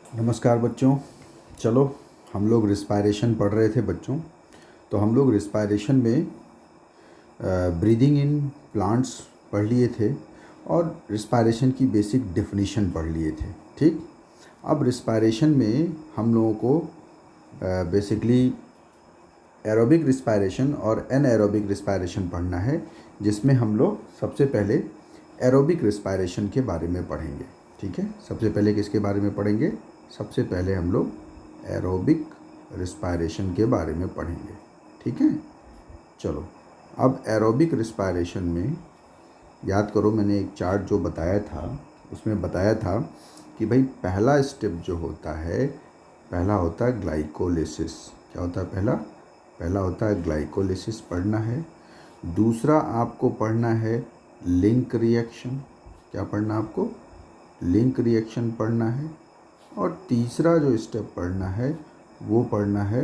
नमस्कार बच्चों। चलो, हम लोग रिस्पायरेशन पढ़ रहे थे बच्चों। तो हम लोग रिस्पायरेशन में ब्रीदिंग इन प्लांट्स पढ़ लिए थे और रिस्पायरेशन की बेसिक डेफिनेशन पढ़ लिए थे। ठीक, अब रिस्पायरेशन में हम लोगों को बेसिकली एरोबिक रिस्पायरेशन और एनएरोबिक रिस्पायरेशन पढ़ना है, जिसमें हम लोग सबसे पहले एरोबिक रिस्पायरेशन के बारे में पढ़ेंगे। ठीक है, सबसे पहले किसके बारे में पढ़ेंगे? सबसे पहले हम लोग एरोबिक रिस्पायरेशन के बारे में पढ़ेंगे। ठीक है, चलो। अब एरोबिक रिस्पायरेशन में याद करो, मैंने एक चार्ट जो बताया था उसमें बताया था कि भाई पहला स्टेप जो होता है, पहला होता है ग्लाइकोलिसिस। क्या होता है? पहला होता है ग्लाइकोलिसिस पढ़ना है। दूसरा आपको पढ़ना है लिंक रिएक्शन। क्या पढ़ना आपको? लिंक रिएक्शन पढ़ना है। और तीसरा जो स्टेप पढ़ना है वो पढ़ना है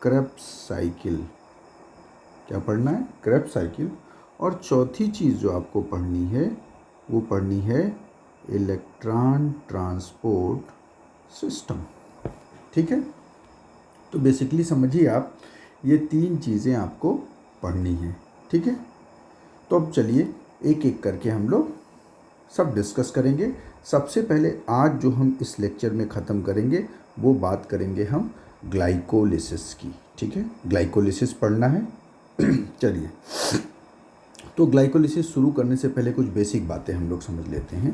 क्रेब्स साइकिल। क्या पढ़ना है? Krebs cycle. और चौथी चीज़ जो आपको पढ़नी है वो पढ़नी है इलेक्ट्रॉन ट्रांसपोर्ट सिस्टम। ठीक है, तो बेसिकली समझिए आप, ये तीन चीज़ें आपको पढ़नी है। ठीक है, तो अब चलिए एक एक करके हम लोग सब डिस्कस करेंगे। सबसे पहले आज जो हम इस लेक्चर में ख़त्म करेंगे वो बात करेंगे हम ग्लाइकोलिसिस की। ठीक है, ग्लाइकोलिसिस पढ़ना है। चलिए, तो ग्लाइकोलिसिस शुरू करने से पहले कुछ बेसिक बातें हम लोग समझ लेते हैं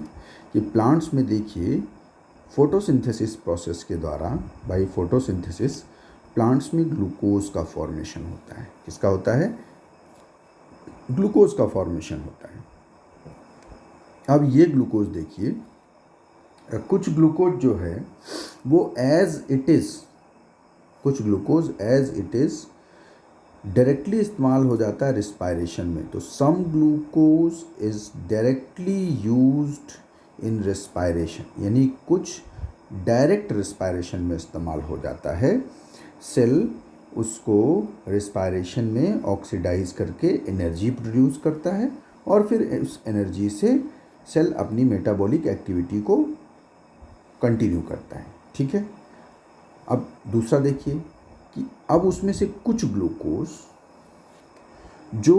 कि प्लांट्स में देखिए, फोटोसिंथेसिस प्रोसेस के द्वारा, बाय फोटोसिंथेसिस प्लांट्स में ग्लूकोज का फॉर्मेशन होता है। किसका होता है? ग्लूकोज का फॉर्मेशन होता है। अब ये ग्लूकोज देखिए, कुछ ग्लूकोज जो है वो एज इट इज़, कुछ glucose as it is directly इस्तेमाल हो जाता है रिस्पायरेशन में। तो some glucose is directly used in respiration, यानी कुछ डायरेक्ट रिस्पायरेशन में इस्तेमाल हो जाता है। सेल उसको रिस्पायरेशन में ऑक्सीडाइज करके एनर्जी प्रोड्यूस करता है और फिर उस एनर्जी से सेल अपनी मेटाबॉलिक एक्टिविटी को कंटिन्यू करता है। ठीक है, अब दूसरा देखिए कि अब उसमें से कुछ ग्लूकोज जो,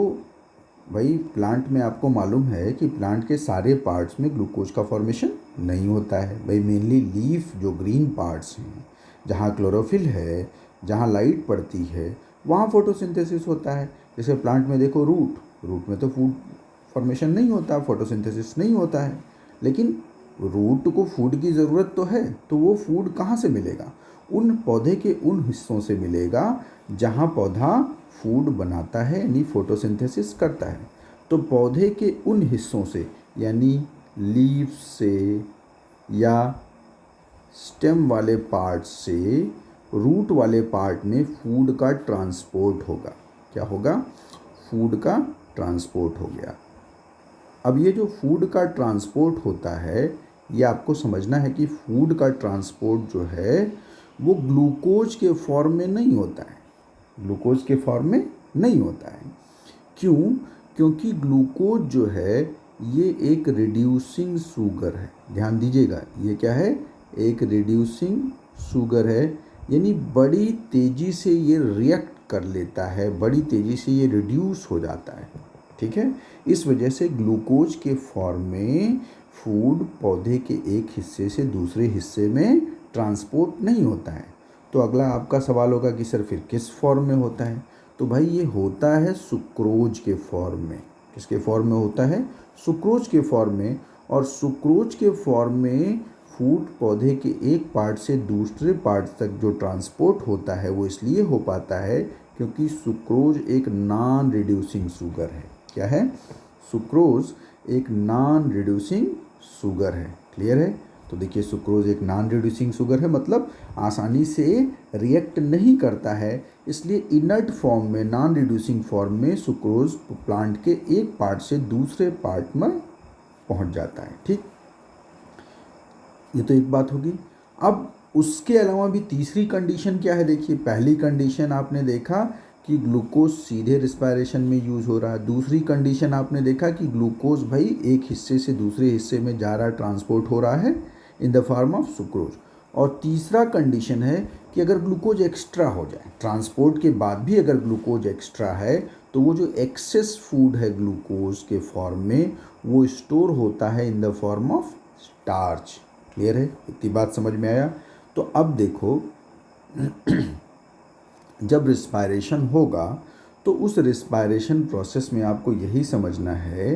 भाई प्लांट में आपको मालूम है कि प्लांट के सारे पार्ट्स में ग्लूकोज का फॉर्मेशन नहीं होता है। भाई मेनली लीफ जो ग्रीन पार्ट्स हैं, जहाँ क्लोरोफिल है, जहाँ लाइट पड़ती है, वहाँ फोटोसिंथेसिस होता है। जैसे प्लांट में देखो रूट में तो फूड फॉर्मेशन नहीं होता, फोटोसिंथेसिस नहीं होता है। लेकिन रूट को फूड की ज़रूरत तो है, तो वो फूड कहाँ से मिलेगा? उन पौधे के उन हिस्सों से मिलेगा जहाँ पौधा फूड बनाता है, यानी फोटोसिंथेसिस करता है। तो पौधे के उन हिस्सों से, यानी लीफ से या स्टेम वाले पार्ट से रूट वाले पार्ट में फूड का ट्रांसपोर्ट होगा। क्या होगा? फूड का ट्रांसपोर्ट हो गया। अब ये जो फूड का ट्रांसपोर्ट होता है, ये आपको समझना है कि फूड का ट्रांसपोर्ट जो है वो ग्लूकोज के फॉर्म में नहीं होता है। ग्लूकोज के फॉर्म में नहीं होता है। क्यों? क्योंकि ग्लूकोज जो है ये एक रिड्यूसिंग शुगर है। ध्यान दीजिएगा, ये क्या है? एक रिड्यूसिंग शुगर है, यानी बड़ी तेज़ी से ये रिएक्ट कर लेता है, बड़ी तेज़ी से ये रिड्यूस हो जाता है। ठीक है, इस वजह से ग्लूकोज के फॉर्म में फूड पौधे के एक हिस्से से दूसरे हिस्से में ट्रांसपोर्ट नहीं होता है। तो अगला आपका सवाल होगा कि सर फिर किस फॉर्म में होता है? तो भाई ये होता है सुक्रोज के फॉर्म में। किसके फॉर्म में होता है? सुक्रोज के फॉर्म में। और सुक्रोज के फॉर्म में फूड पौधे के एक पार्ट से दूसरे पार्ट तक जो ट्रांसपोर्ट होता है वो इसलिए हो पाता है क्योंकि सुक्रोज एक नॉन रिड्यूसिंग शुगर है। क्या है? सुक्रोज एक नॉन रिड्यूसिंग शुगर है। क्लियर है? तो देखिए, सुक्रोज एक नॉन रिड्यूसिंग शुगर है, मतलब आसानी से रिएक्ट नहीं करता है, इसलिए इनर्ट फॉर्म में, नॉन रिड्यूसिंग फॉर्म में सुक्रोज प्लांट के एक पार्ट से दूसरे पार्ट में पहुंच जाता है। ठीक, ये तो एक बात होगी। अब उसके अलावा भी तीसरी कंडीशन क्या है? देखिए, पहली कंडीशन आपने देखा कि ग्लूकोज सीधे रिस्पायरेशन में यूज़ हो रहा है। दूसरी कंडीशन आपने देखा कि ग्लूकोज भाई एक हिस्से से दूसरे हिस्से में जा रहा है, ट्रांसपोर्ट हो रहा है in the form of sucrose. और तीसरा कंडीशन है कि अगर ग्लूकोज एक्स्ट्रा हो जाए, ट्रांसपोर्ट के बाद भी अगर ग्लूकोज एक्स्ट्रा है तो वो जो एक्सेस फूड है ग्लूकोज के फॉर्म में वो स्टोर होता है in the form of starch. Clear है? इतनी बात समझ में आया? तो अब देखो जब रिस्पायरेशन होगा तो उस रिस्पायरेशन प्रोसेस में आपको यही समझना है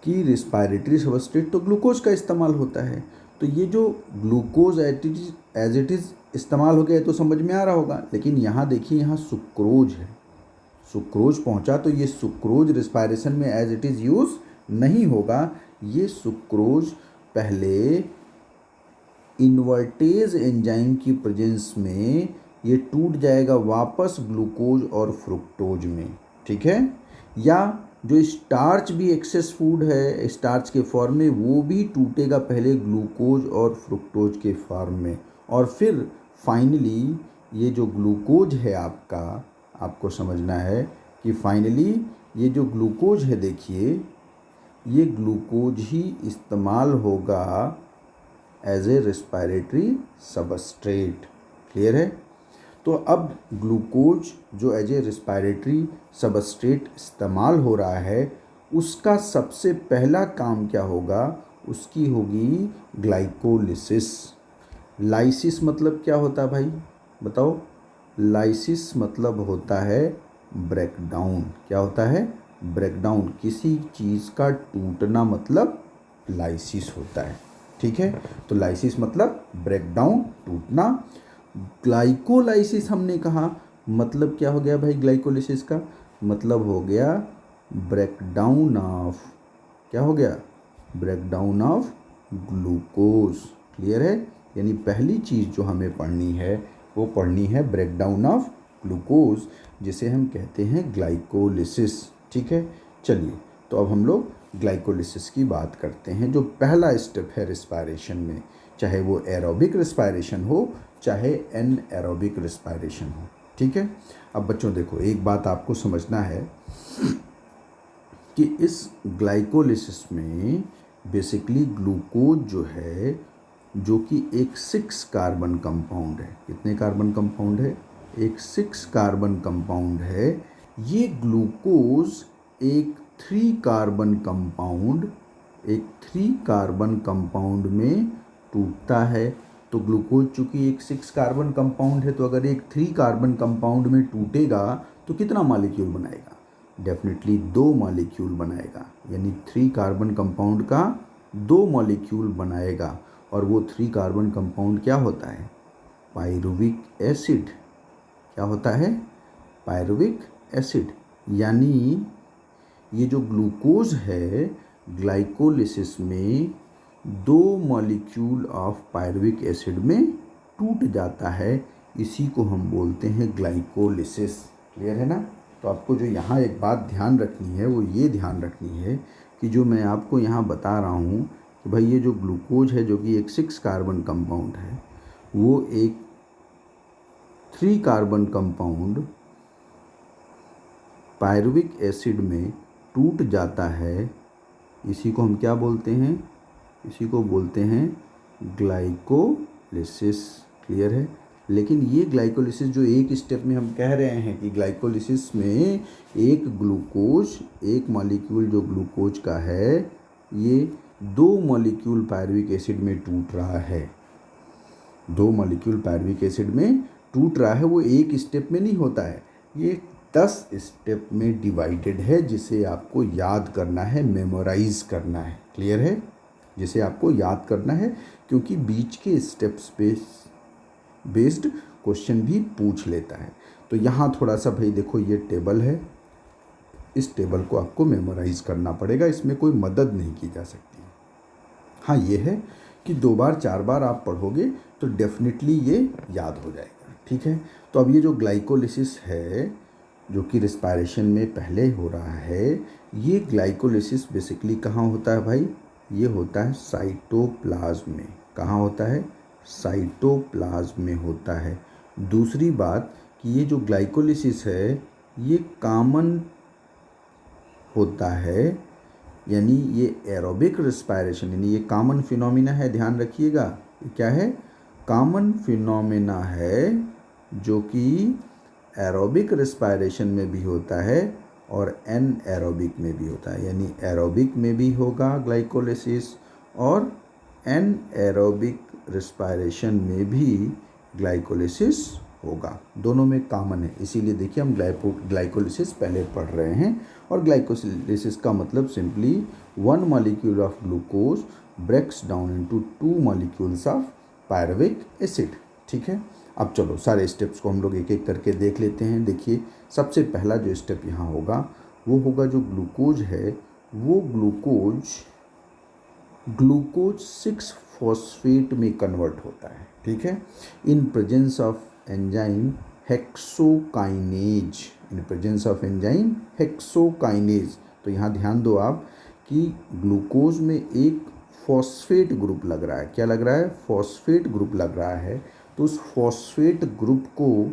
कि रिस्पायरेटरी सबस्ट्रेट तो ग्लूकोज का इस्तेमाल होता है, तो ये जो ग्लूकोज एज इट इज़ इस्तेमाल हो गया तो समझ में आ रहा होगा। लेकिन यहाँ देखिए, यहाँ सुक्रोज है, सुक्रोज पहुँचा तो ये सुक्रोज रिस्पायरेशन में एज इट इज़ यूज़ नहीं होगा। ये सुक्रोज पहले इन्वर्टेज एंजाइम की प्रेजेंस में ये टूट जाएगा वापस ग्लूकोज और फ्रुक्टोज में। ठीक है? या जो स्टार्च भी एक्सेस फूड है स्टार्च के फॉर्म में, वो भी टूटेगा पहले ग्लूकोज और फ्रुक्टोज के फॉर्म में, और फिर फाइनली ये जो ग्लूकोज है आपका, आपको समझना है कि फाइनली ये जो ग्लूकोज है, देखिए ये ग्लूकोज ही इस्तेमाल होगा as a respiratory substrate. Clear है? तो अब ग्लूकोज जो एज ए रिस्पायरेटरी सबस्ट्रेट इस्तेमाल हो रहा है, उसका सबसे पहला काम क्या होगा? उसकी होगी ग्लाइकोलिसिस। लाइसिस मतलब क्या होता है भाई, बताओ? लाइसिस मतलब होता है ब्रेकडाउन। क्या होता है? ब्रेकडाउन। किसी चीज़ का टूटना मतलब लाइसिस होता है। ठीक है? तो लाइसिस मतलब ब्रेकडाउन, टूटना। ग्लाइकोलाइसिस हमने कहा, मतलब क्या हो गया भाई? ग्लाइकोलिसिस का मतलब हो गया ब्रेकडाउन ऑफ, क्या हो गया? Breakdown of glucose. क्लियर है? यानी पहली चीज़ जो हमें पढ़नी है वो पढ़नी है ब्रेकडाउन ऑफ ग्लूकोज, जिसे हम कहते हैं ग्लाइकोलिसिस। ठीक है? चलिए, तो अब हम लोग ग्लाइकोलिसिस की बात करते हैं, जो पहला स्टेप है रिस्पायरेशन में, चाहे वो एरोबिक रिस्पायरेशन हो चाहे एनएरोबिक रिस्पायरेशन हो। ठीक है? अब बच्चों देखो, एक बात आपको समझना है कि इस ग्लाइकोलिसिस में बेसिकली ग्लूकोज जो है, जो कि एक 6 कार्बन कंपाउंड है। कितने कार्बन कंपाउंड है? एक 6 कार्बन कंपाउंड है। ये ग्लूकोज एक 3 कार्बन कंपाउंड में टूटता है। तो ग्लूकोज चूँकि एक 6 कार्बन कंपाउंड है, तो अगर एक 3 कार्बन कंपाउंड में टूटेगा तो कितना मॉलिक्यूल बनाएगा? डेफिनेटली 2 मॉलिक्यूल बनाएगा। यानी 3 कार्बन कंपाउंड का 2 मॉलिक्यूल बनाएगा। और वो 3 कार्बन कंपाउंड क्या होता है? Pyruvic acid. क्या होता है? Pyruvic acid. यानी ये जो ग्लूकोज है, ग्लाइकोलिसिस में 2 मॉलिक्यूल ऑफ पायरुविक एसिड में टूट जाता है। इसी को हम बोलते हैं ग्लाइकोलिसिस। क्लियर है ना? तो आपको जो यहाँ एक बात ध्यान रखनी है वो ये ध्यान रखनी है कि जो मैं आपको यहाँ बता रहा हूँ कि भाई ये जो ग्लूकोज है, जो कि एक 6 कार्बन कंपाउंड है, वो एक 3 कार्बन कंपाउंड पायरुविक एसिड में टूट जाता है। इसी को हम क्या बोलते हैं? इसी को बोलते हैं ग्लाइकोलिसिस। क्लियर है? लेकिन ये ग्लाइकोलिसिस जो एक स्टेप में हम कह रहे हैं कि ग्लाइकोलिसिस में एक ग्लूकोज, एक मॉलिक्यूल जो ग्लूकोज का है, ये 2 मॉलिक्यूल पायरुविक एसिड में टूट रहा है। 2 मॉलिक्यूल पायरुविक एसिड में टूट रहा है। वो एक स्टेप में नहीं होता है, ये 10 स्टेप में डिवाइडेड है, जिसे आपको याद करना है, मेमोराइज करना है। क्लियर है? जिसे आपको याद करना है, क्योंकि बीच के स्टेप्स बेस्ड क्वेश्चन भी पूछ लेता है। तो यहाँ थोड़ा सा भाई देखो, ये टेबल है, इस टेबल को आपको मेमोराइज करना पड़ेगा, इसमें कोई मदद नहीं की जा सकती। हाँ, ये है कि 2 बार 4 बार आप पढ़ोगे तो डेफिनेटली ये याद हो जाएगा। ठीक है? तो अब ये जो ग्लाइकोलिसिस है, जो कि रिस्पायरेशन में पहले हो रहा है, ये ग्लाइकोलिसिस बेसिकली कहाँ होता है भाई? ये होता है साइटोप्लाज्म में। कहाँ होता है? साइटोप्लाज्म में होता है। दूसरी बात कि ये जो ग्लाइकोलिसिस है, ये कॉमन होता है, यानी ये एरोबिक रिस्पायरेशन, यानी ये कॉमन फिनोमिना है। ध्यान रखिएगा, ये क्या है? कॉमन फिनोमेना है जो कि एरोबिक रिस्पायरेशन में भी होता है और एन एरोबिक में भी होता है। यानी एरोबिक में भी होगा ग्लाइकोलिसिस और एन एरोबिक रिस्पायरेशन में भी ग्लाइकोलिसिस होगा। दोनों में कॉमन है, इसीलिए देखिए हम ग्लाइकोलिसिस पहले पढ़ रहे हैं। और ग्लाइकोलिसिस का मतलब simply 1 molecule of glucose breaks down into 2 molecules of pyruvic acid. ठीक है, अब चलो सारे स्टेप्स को हम लोग एक एक करके देख लेते हैं। देखिए सबसे पहला जो स्टेप यहाँ होगा वो होगा जो ग्लूकोज है वो ग्लूकोज 6 फॉस्फेट में कन्वर्ट होता है। ठीक है, in presence of enzyme hexokinase, in presence of enzyme hexokinase. तो यहाँ ध्यान दो आप कि ग्लूकोज में एक फॉस्फेट ग्रुप लग रहा है। क्या लग रहा है? फॉस्फेट ग्रुप लग रहा है। तो उस फॉस्फेट ग्रुप को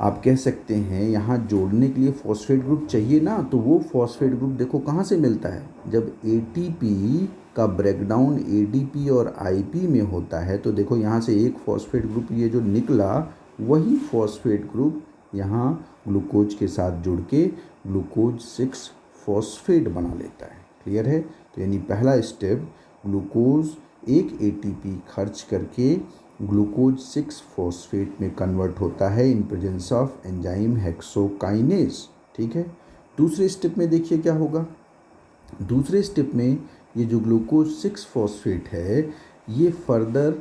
आप कह सकते हैं यहाँ जोड़ने के लिए फॉस्फेट ग्रुप चाहिए ना, तो वो फॉस्फेट ग्रुप देखो कहाँ से मिलता है। जब एटीपी का ब्रेकडाउन एडीपी और आईपी में होता है तो देखो यहाँ से एक फॉस्फेट ग्रुप ये जो निकला वही फॉस्फेट ग्रुप यहाँ ग्लूकोज के साथ जुड़ के ग्लूकोज 6 फॉस्फेट बना लेता है। क्लियर है? तो यानी पहला स्टेप ग्लूकोज एक एटीपी खर्च करके ग्लूकोज 6 फॉस्फेट में कन्वर्ट होता है in presence of enzyme hexokinase. ठीक है, दूसरे स्टेप में देखिए क्या होगा। दूसरे स्टेप में ये जो ग्लूकोज 6 फॉस्फेट है ये फर्दर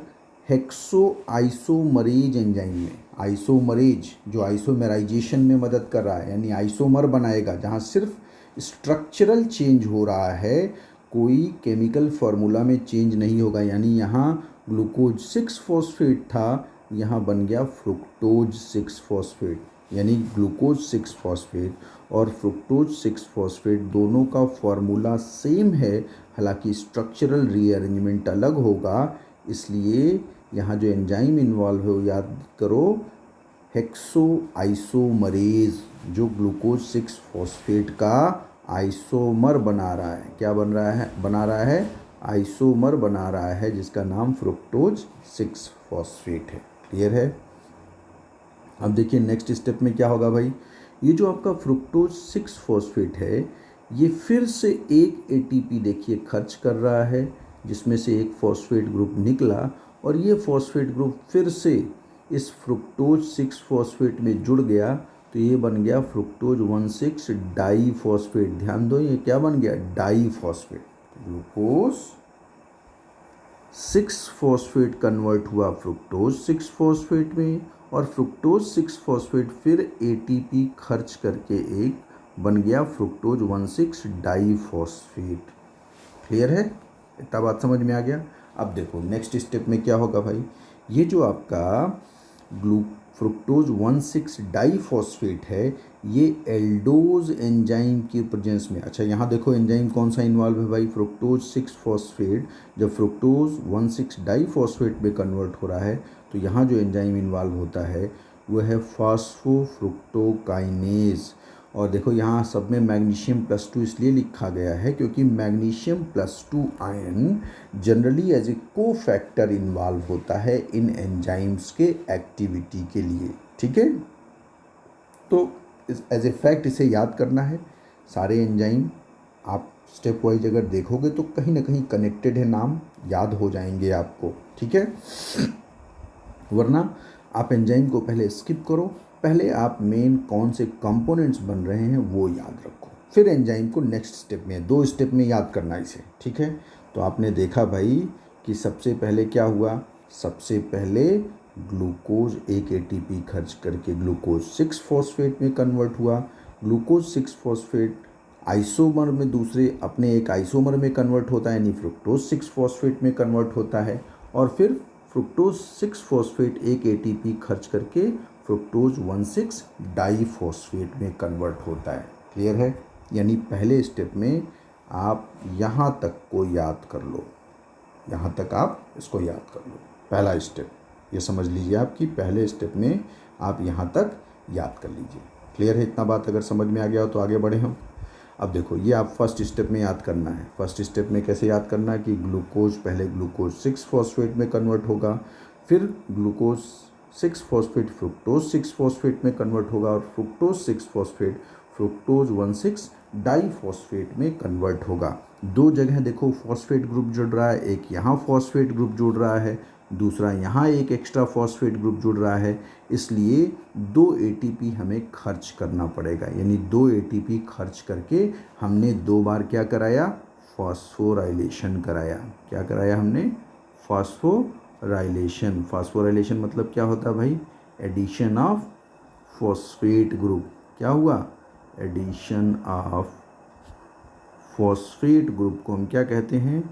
हेक्सो आइसोमरेज एंजाइम में, आइसोमरेज जो आइसोमेराइजेशन में मदद कर रहा है यानी आइसोमर बनाएगा, जहाँ सिर्फ स्ट्रक्चरल चेंज हो रहा है, कोई केमिकल फार्मूला में चेंज नहीं होगा। यानी यहाँ ग्लूकोज 6 फॉस्फेट था, यहाँ बन गया फ्रुक्टोज 6 फॉस्फेट। यानी ग्लूकोज 6 फॉस्फेट और फ्रुक्टोज 6 फॉस्फेट दोनों का फार्मूला सेम है, हालांकि स्ट्रक्चरल रीअरेंजमेंट अलग होगा। इसलिए यहाँ जो एंजाइम इन्वॉल्व है वो याद करो हेक्सो आइसोमरेज, जो ग्लूकोज 6 फॉस्फेट का आइसोमर बना रहा है। क्या बन रहा है? बना रहा है आइसोमर बना रहा है, जिसका नाम फ्रुक्टोज 6 फॉस्फेट है। क्लियर है? अब देखिए नेक्स्ट स्टेप में क्या होगा भाई। ये जो आपका फ्रुक्टोज 6 फॉस्फेट है ये फिर से एक एटीपी देखिए खर्च कर रहा है, जिसमें से एक फॉस्फेट ग्रुप निकला और ये फॉस्फेट ग्रुप फिर से इस फ्रुक्टोज 6 फॉस्फेट में जुड़ गया, तो ये बन गया फ्रुक्टोज 1,6 डाई फॉस्फेट। ध्यान दो ये क्या बन गया? Diphosphate. Glucose 6 phosphate convert हुआ फ्रुक्टोज 6 फॉस्फेट में और फ्रुक्टोज 6 फॉस्फेट फिर एटीपी खर्च करके एक बन गया फ्रुक्टोज 1,6 डाई फॉस्फेट। क्लियर है? इतना बात समझ में आ गया। अब देखो नेक्स्ट स्टेप में क्या होगा भाई। ये जो आपका फ्रुक्टोज 1,6 डाई फॉस्फेट है ये एल्डोज एंजाइम की प्रेजेंस में, अच्छा यहाँ देखो एंजाइम कौन सा इन्वॉल्व है भाई, फ्रुक्टोज 6 फॉस्फेट। जब फ्रुक्टोज 1,6 डाई फॉस्फेट में कन्वर्ट हो रहा है तो यहाँ जो एंजाइम इन्वॉल्व होता है वो है फॉस्फोफ्रुक्टोकाइनेज। और देखो यहाँ सब में मैग्नीशियम +2 इसलिए लिखा गया है क्योंकि magnesium +2 ion generally as a cofactor involve होता है इन एंजाइम्स के एक्टिविटी के लिए। ठीक है, तो एज ए फैक्ट इसे याद करना है। सारे एंजाइम आप स्टेप वाइज अगर देखोगे तो कहीं ना कहीं कनेक्टेड है, नाम याद हो जाएंगे आपको। ठीक है, वरना आप एंजाइम को पहले स्किप करो, पहले आप मेन कौन से कंपोनेंट्स बन रहे हैं वो याद रखो, फिर एंजाइम को नेक्स्ट स्टेप में 2 स्टेप में याद करना इसे। ठीक है, तो आपने देखा भाई कि सबसे पहले क्या हुआ। सबसे पहले ग्लूकोज एक एटीपी खर्च करके ग्लूकोज 6 फॉस्फेट में कन्वर्ट हुआ। ग्लूकोज 6 फॉस्फेट आइसोमर में दूसरे अपने एक आइसोमर में कन्वर्ट होता है यानी फ्रुक्टोज 6 फॉस्फेट में कन्वर्ट होता है और फिर फ्रुक्टोज 6 फॉस्फेट एक एटीपी खर्च करके फ्रुक्टोज 1,6 डाई फॉस्फेट में कन्वर्ट होता है। क्लियर है? यानी पहले स्टेप में आप यहाँ तक को याद कर लो, यहाँ तक आप इसको याद कर लो। पहला स्टेप ये समझ लीजिए आपकी पहले स्टेप में आप यहाँ तक याद कर लीजिए। क्लियर है? इतना बात अगर समझ में आ गया हो तो आगे बढ़े हम। अब देखो ये आप फर्स्ट स्टेप में याद करना है। फर्स्ट स्टेप में कैसे याद करना है कि ग्लूकोज पहले ग्लूकोज 6 फॉस्फेट में कन्वर्ट होगा, फिर ग्लूकोज 6 फॉस्फेट फ्रुक्टोज 6 फॉस्फेट में कन्वर्ट होगा और फ्रुक्टोज 6 फॉस्फेट फ्रुक्टोज 1,6 डाईफॉस्फेट में कन्वर्ट होगा। दो जगह देखो फॉस्फेट ग्रुप जुड़ रहा है, एक यहाँ फॉस्फेट ग्रुप जुड़ रहा है, दूसरा यहाँ एक एक्स्ट्रा फॉस्फेट ग्रुप जुड़ रहा है, इसलिए 2 ATP हमें खर्च करना पड़ेगा। यानी 2 ATP खर्च करके हमने 2 बार क्या कराया, फॉस्फोराइलेशन कराया। क्या कराया हमने, फॉस्फोराइलेशन। फॉस्फोराइलेशन मतलब क्या होता है भाई, एडिशन ऑफ फॉस्फेट ग्रुप। क्या हुआ, एडिशन ऑफ फॉस्फेट ग्रुप को हम क्या कहते हैं,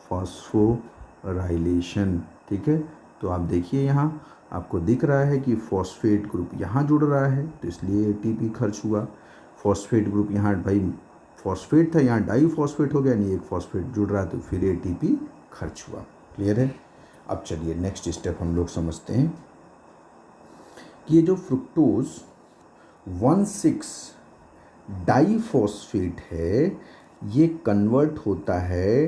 फॉस्फोराइलेशन। ठीक है, तो आप देखिए यहाँ आपको दिख रहा है कि फॉस्फेट ग्रुप यहाँ जुड़ रहा है तो इसलिए ATP खर्च हुआ। फॉस्फेट ग्रुप यहाँ भाई फॉस्फेट था, यहाँ डाईफॉस्फेट हो गया, यानी एक फॉस्फेट जुड़ रहा है तो फिर ATP खर्च हुआ। क्लियर है। अब चलिए नेक्स्ट स्टेप हम लोग समझते हैं कि ये जो फ्रुक्टोज 1,6 डाईफॉस्फेट है ये कन्वर्ट होता है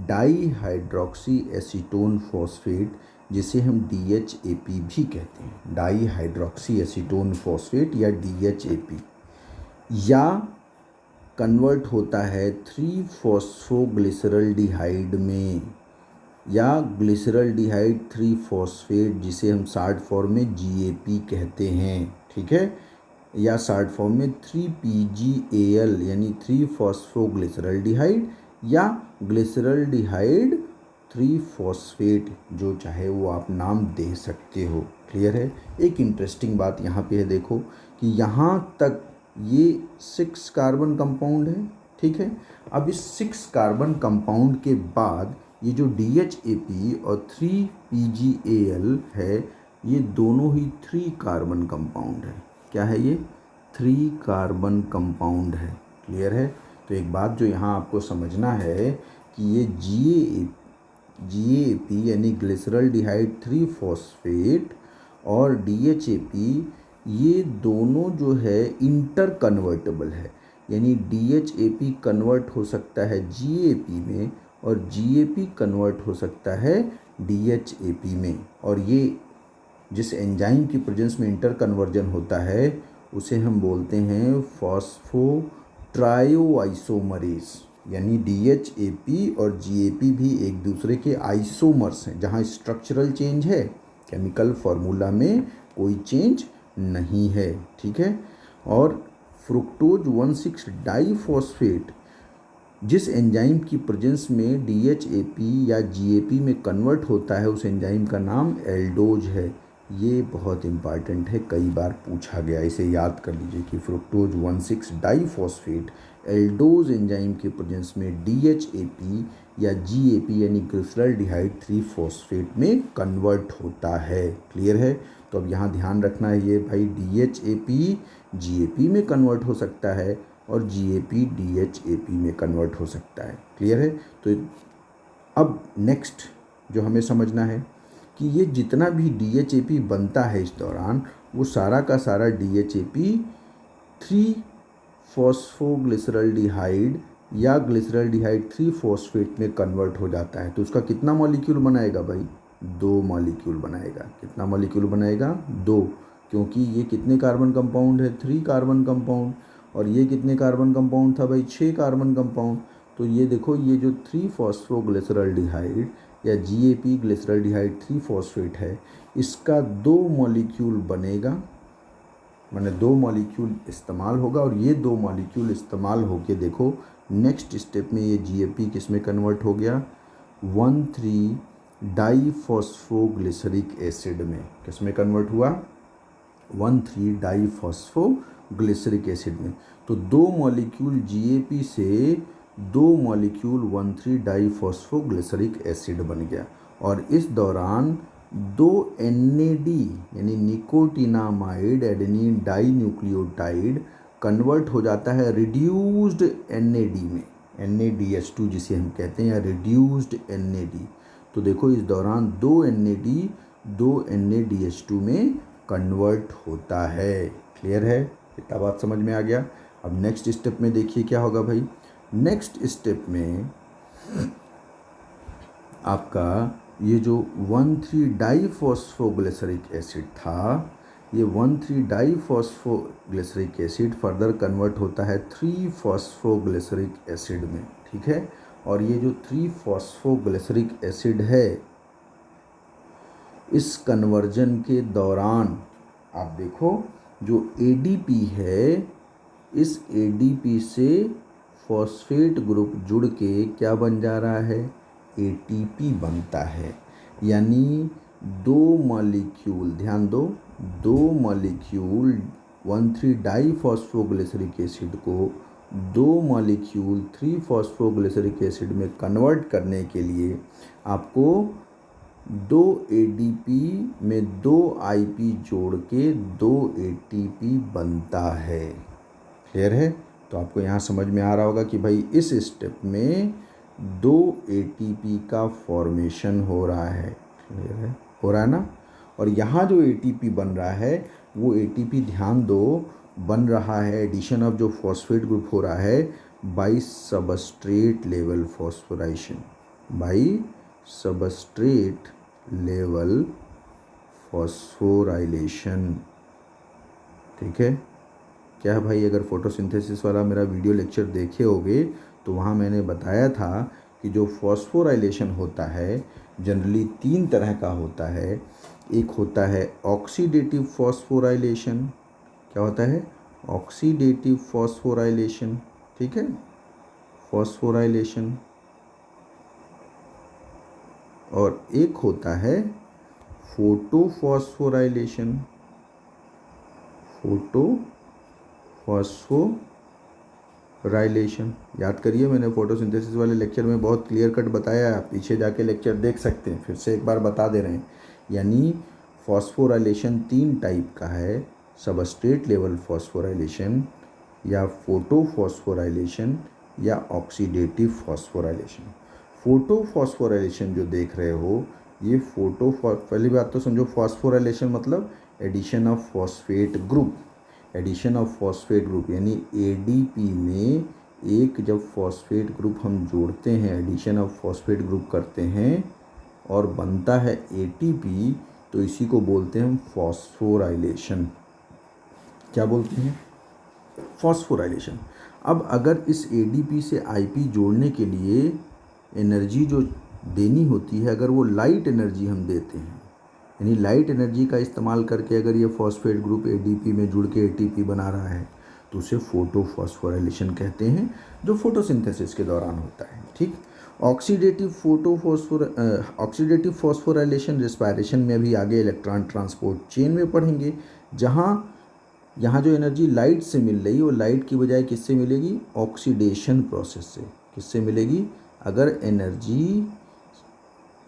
डाईहाइड्रोक्सी एसीटोन फॉस्फेट, जिसे हम DHAP भी कहते हैं, डाईहाइड्रोक्सी एसीटोन फॉस्फेट या DHAP, या कन्वर्ट होता है 3-फॉस्फोग्लिसरल्डिहाइड में, या ग्लिसरल्डिहाइड 3 फॉस्फेट जिसे हम शॉर्ट फॉर्म में GAP कहते हैं। ठीक है, या शॉर्ट फॉर्म में 3PGAL यानी 3-फॉस्फोग्लिसरल्डिहाइड या ग्लिसरल्डिहाइड 3 फॉस्फेट, जो चाहे वो आप नाम दे सकते हो। क्लियर है। एक इंटरेस्टिंग बात यहाँ पे है, देखो कि यहाँ तक ये 6 कार्बन कंपाउंड है। ठीक है, अब इस 6 कार्बन कंपाउंड के बाद ये जो DHAP और 3PGAL है ये दोनों ही 3 कार्बन कंपाउंड है। क्या है ये, 3 कार्बन कंपाउंड है। क्लियर है। तो एक बात जो यहाँ आपको समझना है कि ये GAP यानी ग्लिसरल्डिहाइड 3 फॉस्फेट और DHAP ये दोनों जो है इंटर कन्वर्टेबल है, यानी DHAP कन्वर्ट हो सकता है GAP में और GAP कन्वर्ट हो सकता है DHAP में। और ये जिस एंजाइम की प्रेजेंस में इंटर कन्वर्जन होता है उसे हम बोलते हैं फॉस्फोट्रायोआइसोमरेज, यानी DHAP और GAP भी एक दूसरे के आइसोमर्स हैं, जहाँ स्ट्रक्चरल चेंज है, केमिकल फार्मूला में कोई चेंज नहीं है। ठीक है, और फ्रुक्टोज 1,6 डाईफॉस्फेट जिस एंजाइम की प्रेजेंस में DHAP या GAP में कन्वर्ट होता है उस एंजाइम का नाम एल्डोज है। ये बहुत इंपॉर्टेंट है, कई बार पूछा गया, इसे याद कर लीजिए कि फ्रुक्टोज 1,6 डाईफॉस्फेट एल्डोज एंजाइम के प्रेजेंस में DHAP या GAP यानी ग्लिसरल्डिहाइड 3 फॉस्फेट में कन्वर्ट होता है। क्लियर है। तो अब यहाँ ध्यान रखना है ये भाई, DHAP GAP में कन्वर्ट हो सकता है और GAP DHAP में कन्वर्ट हो सकता है। क्लियर है। तो अब नेक्स्ट जो हमें समझना है कि ये जितना भी DHAP बनता है इस दौरान वो सारा का सारा DHAP 3 फॉस्फोग्लिसरल्डिहाइड या ग्लिसरल्डिहाइड 3 फॉस्फेट में कन्वर्ट हो जाता है। तो उसका कितना मॉलिक्यूल बनाएगा भाई, 2 मॉलिक्यूल बनाएगा। कितना मॉलिक्यूल बनाएगा, 2, क्योंकि ये कितने कार्बन कंपाउंड है, 3 कार्बन कंपाउंड, और ये कितने कार्बन कंपाउंड था भाई, 6 कार्बन कंपाउंड। तो ये देखो ये जो 3 फॉस्फोग्लिसरल्डिहाइड या GAP ग्लिसरल्डिहाइड 3 फॉस्फेट है इसका 2 मॉलिक्यूल बनेगा, माने 2 मॉलिक्यूल इस्तेमाल होगा, और ये 2 मॉलिक्यूल इस्तेमाल होके देखो नेक्स्ट स्टेप में ये GAP किस में कन्वर्ट हो गया, 1,3 डाईफॉस्फोग्लिसरिक एसिड में। किस में कन्वर्ट हुआ, 1,3 डाईफॉस्फोग्लिसरिक एसिड में। तो 2 मॉलिक्यूल GAP से 2 मॉलिक्यूल 1,3 डाईफॉस्फोग्लिसरिक एसिड बन गया, और इस दौरान 2 NAD यानी nicotinamide adenine dinucleotide convert हो जाता है रिड्यूस्ड NAD में, NADH2 जिसे हम कहते हैं, या रिड्यूस्ड NAD। तो देखो इस दौरान 2 NAD 2 NADH2 में कन्वर्ट होता है। क्लियर है, इतना बात समझ में आ गया। अब नेक्स्ट स्टेप में देखिए क्या होगा भाई। नेक्स्ट स्टेप में आपका ये जो 1,3 डाईफॉस्फोग्लिसरिक एसिड था, ये 1,3 डाईफॉस्फोग्लिसरिक एसिड फर्दर कन्वर्ट होता है 3 फॉस्फोग्लिसरिक एसिड में, ठीक है। और ये जो 3 फॉस्फोग्लिसरिक एसिड है, इस कन्वर्जन के दौरान आप देखो जो ADP है, इस ADP से फॉस्फेट ग्रुप जुड़ के क्या बन जा रहा है, ATP बनता है। यानी दो मॉलिक्यूल, ध्यान दो, दो मॉलिक्यूल 1,3 डाईफॉस्फोग्लिसरिक एसिड को दो मॉलिक्यूल 3 फॉस्फोग्लिसरिक एसिड में कन्वर्ट करने के लिए आपको 2 ADP में 2 IP जोड़ के 2 ATP बनता है। क्लियर है? तो आपको यहाँ समझ में आ रहा होगा कि भाई इस स्टेप में 2 ATP का फॉर्मेशन हो रहा है। क्लियर है? हो रहा है ना। और यहाँ जो ATP बन रहा है वो ATP, ध्यान दो, बन रहा है एडिशन ऑफ जो फॉस्फेट ग्रुप हो रहा है by substrate level phosphorylation, by substrate level phosphorylation. ठीक है क्या भाई? अगर फोटोसिंथेसिस वाला मेरा वीडियो लेक्चर देखे होगे तो वहाँ मैंने बताया था कि जो फॉस्फोराइलेशन होता है जनरली 3 तरह का होता है। एक होता है ऑक्सीडेटिव फॉस्फोराइलेशन। क्या होता है? ऑक्सीडेटिव फॉस्फोराइलेशन, ठीक है, फॉस्फोराइलेशन। और एक होता है फोटोफॉस्फोराइलेशन, फोटोफॉस्फोराइलेशन। याद करिए, मैंने फोटोसिंथेसिस वाले लेक्चर में बहुत क्लियर कट बताया है, आप पीछे जाके लेक्चर देख सकते हैं, फिर से एक बार बता दे रहे हैं। यानी फॉस्फोराइलेशन 3 टाइप का है, सबस्ट्रेट लेवल फॉस्फोराइलेशन या फोटोफॉस्फोराइलेशन या ऑक्सीडेटिव फॉस्फोराइलेशन। फोटोफॉस्फोराइलेशन जो देख रहे हो ये पहली बात तो समझो, फॉस्फोराइलेशन मतलब addition of phosphate group. Addition of phosphate group यानी ADP में एक जब फॉस्फेट ग्रुप हम जोड़ते हैं, एडिशन ऑफ फॉस्फेट ग्रुप करते हैं और बनता है ATP, तो इसी को बोलते हैं हम फॉस्फोराइलेशन। क्या बोलते हैं? फॉस्फोराइलेशन। अब अगर इस ADP से IP जोड़ने के लिए एनर्जी जो देनी होती है, अगर वो लाइट एनर्जी हम देते हैं, यानी लाइट एनर्जी का इस्तेमाल करके अगर ये फॉस्फेट ग्रुप ADP में जुड़ के ATP बना रहा है तो उसे फोटोफॉस्फोराइलेशन कहते हैं, जो फोटोसिंथेसिस के दौरान होता है। ठीक। ऑक्सीडेटिव फॉस्फोराइलेशन रिस्पायरेशन में अभी आगे इलेक्ट्रॉन ट्रांसपोर्ट चेन में पढ़ेंगे, जहाँ यहाँ जो एनर्जी लाइट से मिल रही है वो लाइट की बजाय किससे मिलेगी? ऑक्सीडेशन प्रोसेस से। किससे मिलेगी? अगर एनर्जी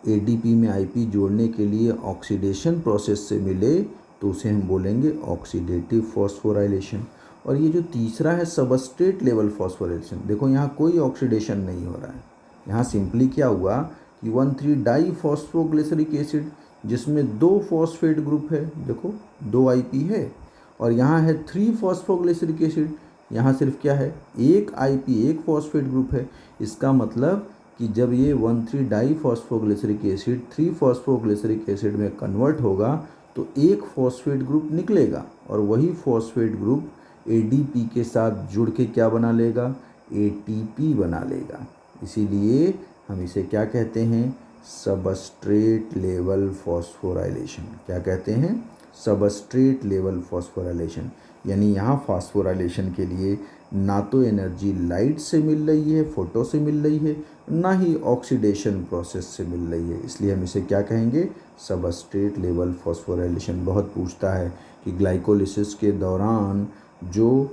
ADP में IP जोड़ने के लिए ऑक्सीडेशन प्रोसेस से मिले तो उसे हम बोलेंगे ऑक्सीडेटिव फॉस्फोराइलेशन। और ये जो तीसरा है सबस्ट्रेट लेवल फॉस्फोराइलेशन, देखो यहाँ कोई ऑक्सीडेशन नहीं हो रहा है, यहाँ सिंपली क्या हुआ कि 1,3 डाईफॉस्फोग्लिसरिक एसिड जिसमें 2 फॉस्फेट ग्रुप है, देखो 2 IP है, और यहाँ है 3 फॉस्फोग्लिसरिक एसिड, यहाँ सिर्फ क्या है? 1 IP, 1 फॉस्फेट ग्रुप है। इसका मतलब कि जब ये 1,3 डाईफॉस्फोग्लिसरिक एसिड 3 फॉस्फोग्लिसरिक एसिड में कन्वर्ट होगा तो एक फॉस्फेट ग्रुप निकलेगा और वही फॉस्फेट ग्रुप ADP के साथ जुड़ के क्या बना लेगा? ATP बना लेगा। इसीलिए हम इसे क्या कहते हैं? Substrate level phosphorylation. क्या कहते हैं? Substrate level phosphorylation. यानी यहाँ फॉस्फोराइलेशन के लिए ना तो एनर्जी लाइट से मिल रही है, फोटो से मिल रही है, ना ही ऑक्सीडेशन प्रोसेस से मिल रही है, इसलिए हम इसे क्या कहेंगे? Substrate level phosphorylation. बहुत पूछता है कि ग्लाइकोलिसिस के दौरान जो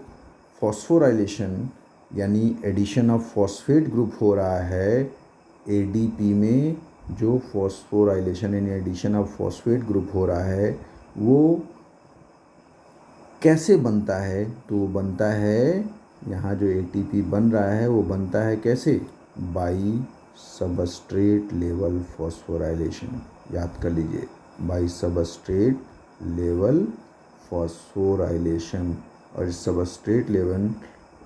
फॉस्फोराइलेशन यानी एडिशन ऑफ फॉस्फेट ग्रुप हो रहा है ADP में, जो फॉस्फोराइलेशन यानी एडिशन ऑफ फॉस्फेट ग्रुप हो रहा है वो कैसे बनता है? तो वो बनता है, यहाँ जो ATP बन रहा है वो बनता है कैसे? By substrate level phosphorylation. याद कर लीजिए, बाई सबस्ट्रेट लेवल फॉस्फोराइलेशन। और इस सबस्ट्रेट लेवल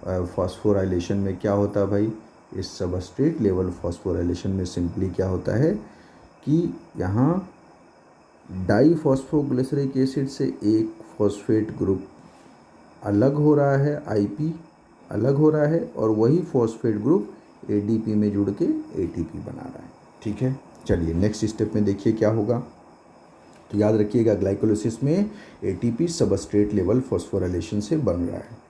फॉस्फोराइलेशन में क्या होता है भाई, इस सबस्ट्रेट लेवल फॉस्फोराइलेशन में सिंपली क्या होता है कि यहाँ डाईफॉस्फोग्लिसरिक एसिड से एक फॉस्फेट ग्रुप अलग हो रहा है, आईपी अलग हो रहा है, और वही फॉस्फेट ग्रुप एडीपी में जुड़ के एटीपी बना रहा है। ठीक है, चलिए नेक्स्ट स्टेप में देखिए क्या होगा। तो याद रखिएगा ग्लाइकोलिसिस में एटीपी सबस्ट्रेट लेवल फॉस्फोराइलेशन से बन रहा है।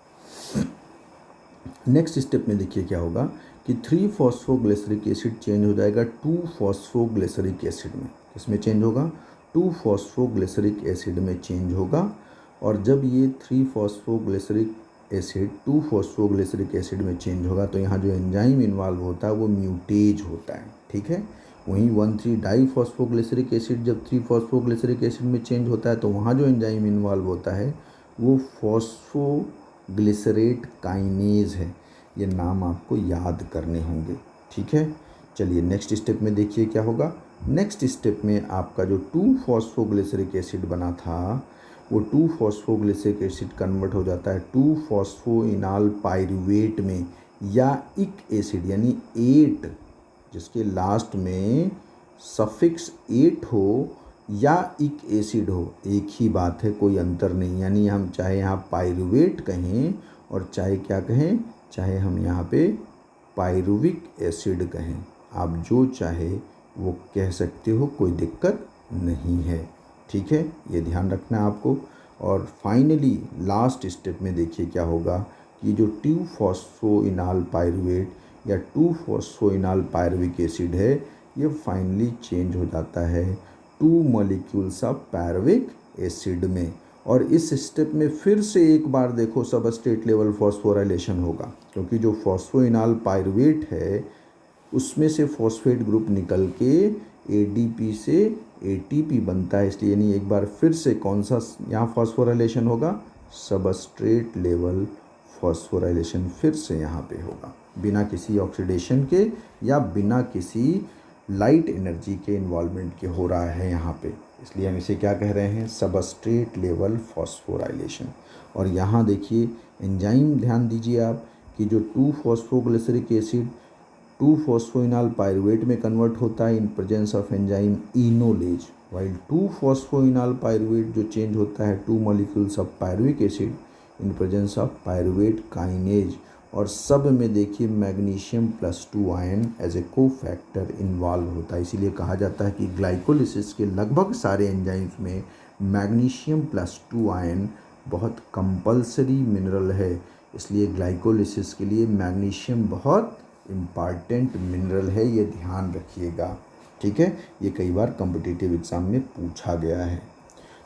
नेक्स्ट स्टेप में देखिए क्या होगा कि 3 फॉस्फोग्लिसरिक एसिड चेंज हो जाएगा 2 फॉस्फोग्लिसरिक एसिड में। किसमें चेंज होगा, 2 फॉस्फोग्लिसरिक एसिड में चेंज होगा। और जब ये 3 फॉस्फोग्लिसरिक एसिड 2 फॉस्फोग्लिसरिक एसिड में चेंज होगा तो यहाँ जो एंजाइम इन्वॉल्व होता है वो म्यूटेज होता है। ठीक है, वहीं 1,3 डाईफॉस्फोग्लिसरिक एसिड जब 3 फॉस्फोग्लिसरिक एसिड में चेंज होता है तो वहाँ जो एंजाइम इन्वॉल्व होता है वो फॉस्फोग्लिसरेट काइनेज है। ये नाम आपको याद करने होंगे। ठीक है, चलिए नेक्स्ट स्टेप में देखिए क्या होगा। नेक्स्ट स्टेप में आपका जो 2 फॉस्फोग्लिसरिक एसिड बना था वो 2 फॉस्फोग्लिसरिक एसिड कन्वर्ट हो जाता है 2 फॉस्फोइनाल पाइरुवेट में, या इक एसिड यानी 8 जिसके लास्ट में सफिक्स 8 हो या इक एसिड हो, एक ही बात है, कोई अंतर नहीं। यानी हम चाहे यहाँ पाइरुवेट कहें और चाहे क्या कहें, चाहे हम यहाँ पे पाइरुविक एसिड कहें, आप जो चाहे वो कह सकते हो, कोई दिक्कत नहीं है। ठीक है, ये ध्यान रखना है आपको। और फाइनली लास्ट स्टेप में देखिए क्या होगा कि जो 2 फॉस्फोइनाल पाइरुवेट या 2 फॉस्फोइनाल पायरुविक एसिड है ये फाइनली चेंज हो जाता है 2 मॉलिक्यूल्स ऑफ पायरुविक एसिड में। और इस स्टेप में फिर से एक बार देखो सबस्ट्रेट लेवल फॉस्फोराइलेशन होगा, क्योंकि जो फॉस्फोइनाल पाइरुवेट है उसमें से फॉस्फेट ग्रुप निकल के एडीपी से एटीपी बनता है। इसलिए यानी एक बार फिर से कौन सा यहाँ फॉस्फोराइलेशन होगा, सबस्ट्रेट लेवल फॉस्फोराइलेशन फिर से यहाँ पे होगा, बिना किसी ऑक्सीडेशन के या बिना किसी लाइट एनर्जी के इन्वॉल्वमेंट के हो रहा है यहाँ पे। इसलिए हम इसे क्या कह रहे हैं, सबस्ट्रेट लेवल फॉस्फोराइलेशन। और यहाँ देखिए एंजाइम ध्यान दीजिए आप कि जो 2 फॉस्फोग्लिसरिक एसिड 2 फॉस्फोइनाल पाइरुवेट में कन्वर्ट होता है in presence of enzyme enolase, while 2 phosphoenol pyruvate जो चेंज होता है 2 molecules of pyruvic acid in presence of pyruvate kinase. और सब में देखिए magnesium +2 ion as a cofactor involve होता है। इसीलिए कहा जाता है कि ग्लाइकोलिसिस के लगभग सारे एंजाइम्स में मैग्नीशियम +2 आयन बहुत कंपलसरी मिनरल है। इसलिए ग्लाइकोलिसिस के लिए मैग्नीशियम बहुत इम्पॉर्टेंट मिनरल है, ये ध्यान रखिएगा। ठीक है, ये कई बार कॉम्पिटिटिव एग्ज़ाम में पूछा गया है।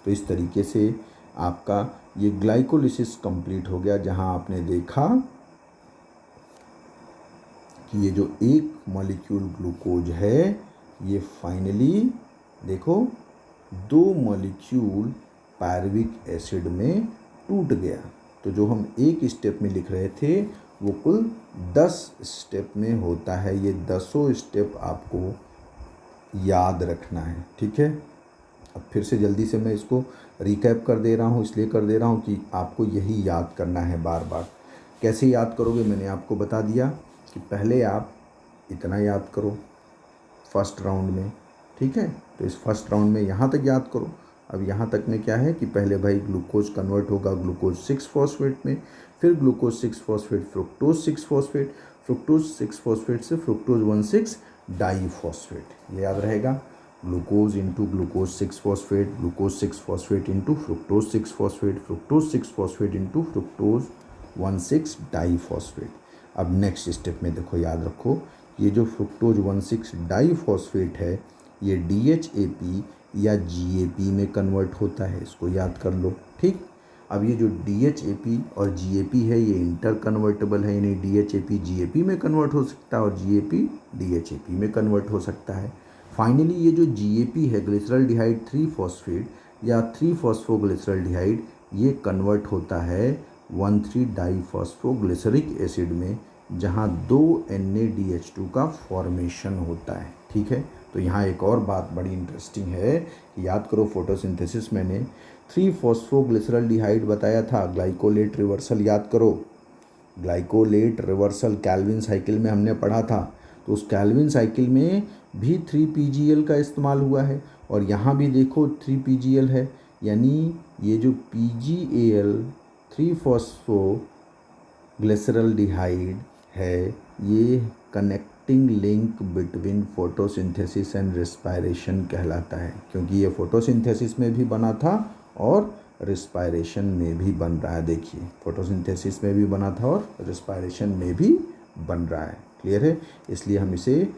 तो इस तरीके से आपका ये ग्लाइकोलिसिस कंप्लीट हो गया, जहां आपने देखा कि ये जो एक मॉलिक्यूल ग्लूकोज है ये फाइनली देखो 2 मॉलिक्यूल पायरुविक एसिड में टूट गया। तो जो हम एक स्टेप में लिख रहे थे वो कुल 10 स्टेप में होता है। ये 10 स्टेप आपको याद रखना है। ठीक है, अब फिर से जल्दी से मैं इसको रिकैप कर दे रहा हूँ, इसलिए कर दे रहा हूँ कि आपको यही याद करना है बार बार। कैसे याद करोगे मैंने आपको बता दिया कि पहले आप इतना याद करो फर्स्ट राउंड में। ठीक है, तो इस फर्स्ट राउंड में यहाँ तक याद करो। अब यहाँ तक में क्या है कि पहले भाई ग्लूकोज कन्वर्ट होगा ग्लूकोज 6 फॉस्फेट में, फिर glucose 6 phosphate fructose 6 phosphate, fructose 6 phosphate से फ्रुक्टोज 1,6 डाईफॉस्फेट। ये याद रहेगा, glucose into glucose 6 phosphate, glucose 6 phosphate into fructose 6 phosphate, fructose 6 phosphate into fructose 1,6 diphosphate. अब नेक्स्ट स्टेप में देखो, याद रखो ये जो फ्रुक्टोज 1,6 डाईफॉस्फेट है ये DHAP या GAP में कन्वर्ट होता है, इसको याद कर लो। ठीक, अब ये जो DHAP और GAP है ये इंटर कन्वर्टेबल है, यानी DHAP GAP में कन्वर्ट हो सकता है और GAP DHAP में कन्वर्ट हो सकता है। फाइनली ये जो GAP है ग्लिसरॉल्डिहाइड 3 फॉस्फेट या 3 फॉस्फोग्लिसरॉल्डिहाइड ये कन्वर्ट होता है 1,3 डाईफॉस्फोग्लिसरिक एसिड में, जहाँ 2 NADH2 का फॉर्मेशन होता है। ठीक है, तो यहाँ एक और बात बड़ी इंटरेस्टिंग है कि याद करो फोटोसिंथेसिस मैंने 3 फॉस्फोग्लिसरॉल्डिहाइड बताया था, ग्लाइकोलेट रिवर्सल याद करो। ग्लाइकोलेट रिवर्सल कैल्विन साइकिल में हमने पढ़ा था, तो उस कैल्विन साइकिल में भी 3 PGL का इस्तेमाल हुआ है और यहाँ भी देखो 3 PGL है, यानी ये जो PGAL 3-फॉस्फोग्लिसरल्डिहाइड है ये connecting link between photosynthesis and respiration कहलाता है, क्योंकि ये फोटोसिंथेसिस में भी बना था और रिस्पायरेशन में भी बन रहा है। देखिए फोटोसिंथेसिस में भी बना था और रिस्पायरेशन में भी बन रहा है। क्लियर है? इसलिए हम इसे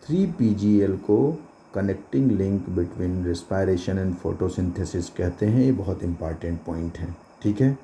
3 PGL को connecting link between respiration and photosynthesis कहते हैं। ये बहुत इंपॉर्टेंट पॉइंट है। ठीक है,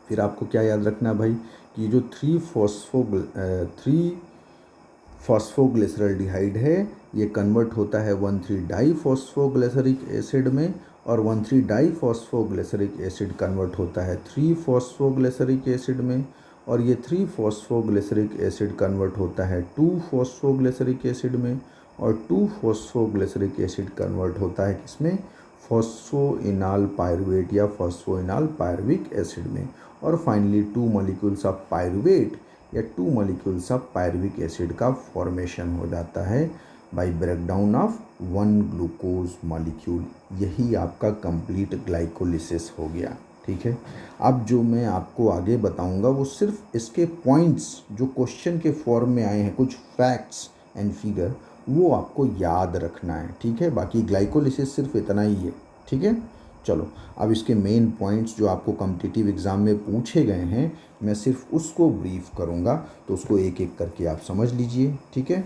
फिर आपको क्या याद रखना भाई कि ये जो 3-फॉस्फोग्लिसरल्डिहाइड है ये कन्वर्ट होता है 1,3-डाईफॉस्फोग्लिसरिक एसिड में, और 1,3-डाईफॉस्फोग्लिसरिक एसिड कन्वर्ट होता है 3-फॉस्फोग्लिसरिक एसिड में, और ये 3-फॉस्फोग्लिसरिक एसिड कन्वर्ट होता है 2-फॉस्फोग्लिसरिक एसिड में, और 2-फॉस्फोग्लिसरिक एसिड कन्वर्ट होता है किसमें? फॉस्फोइनाल पायरुवेट या फॉस्फोइनाल पायरुविक एसिड में, और फाइनली 2 मॉलिक्यूल्स ऑफ पायरुवेट या 2 मॉलिक्यूल्स ऑफ पायरुविक एसिड का फॉर्मेशन हो जाता है by breakdown of 1 glucose molecule. यही आपका कंप्लीट ग्लाइकोलिसिस हो गया। ठीक है, अब जो मैं आपको आगे बताऊंगा वो सिर्फ इसके पॉइंट्स जो क्वेश्चन के फॉर्म में आए हैं, कुछ फैक्ट्स एंड फिगर, वो आपको याद रखना है। ठीक है, बाकी ग्लाइकोलिसिस सिर्फ इतना ही है। ठीक है, चलो अब इसके मेन पॉइंट्स जो आपको कॉम्पिटिटिव एग्ज़ाम में पूछे गए हैं मैं सिर्फ उसको ब्रीफ करूँगा, तो उसको एक एक करके आप समझ लीजिए। ठीक है,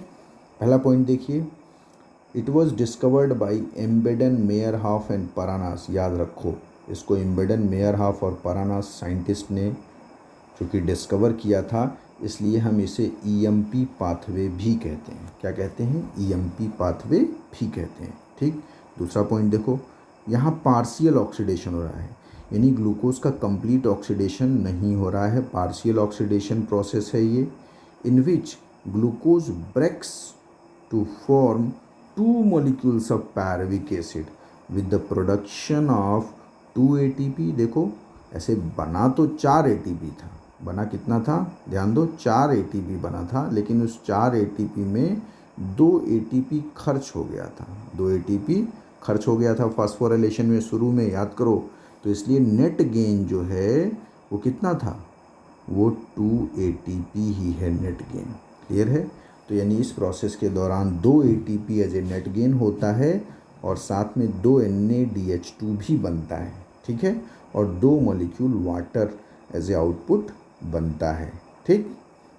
पहला पॉइंट देखिए, it was discovered by Embden Meyerhof and Parnas. याद रखो इसको, एम्बेडन मेयरहॉफ और परानास साइंटिस्ट ने चूँकि डिस्कवर किया था, इसलिए हम इसे EMP पाथवे भी कहते हैं। क्या कहते हैं? EMP पाथवे भी कहते हैं। ठीक, दूसरा पॉइंट देखो, यहाँ पार्शियल ऑक्सीडेशन हो रहा है, यानी ग्लूकोज का कंप्लीट ऑक्सीडेशन नहीं हो रहा है, पार्शियल ऑक्सीडेशन प्रोसेस है ये, in which glucose breaks to form 2 molecules of pyruvic acid with the production of 2 ATP। देखो ऐसे बना तो 4 ATP था, बना कितना था? ध्यान दो, 4 ATP बना था, लेकिन उस 4 ATP में 2 ATP खर्च हो गया था। 2 ATP खर्च हो गया था फॉस्फोराइलेशन में शुरू में, याद करो। तो इसलिए नेट गेन जो है वो कितना था? वो 2 ATP ही है नेट गेन। क्लियर है? तो यानी इस प्रोसेस के दौरान 2 ATP as a net gain होता है और साथ में 2 NADH2 भी बनता है। ठीक है, और 2 molecule water as a output बनता है। ठीक,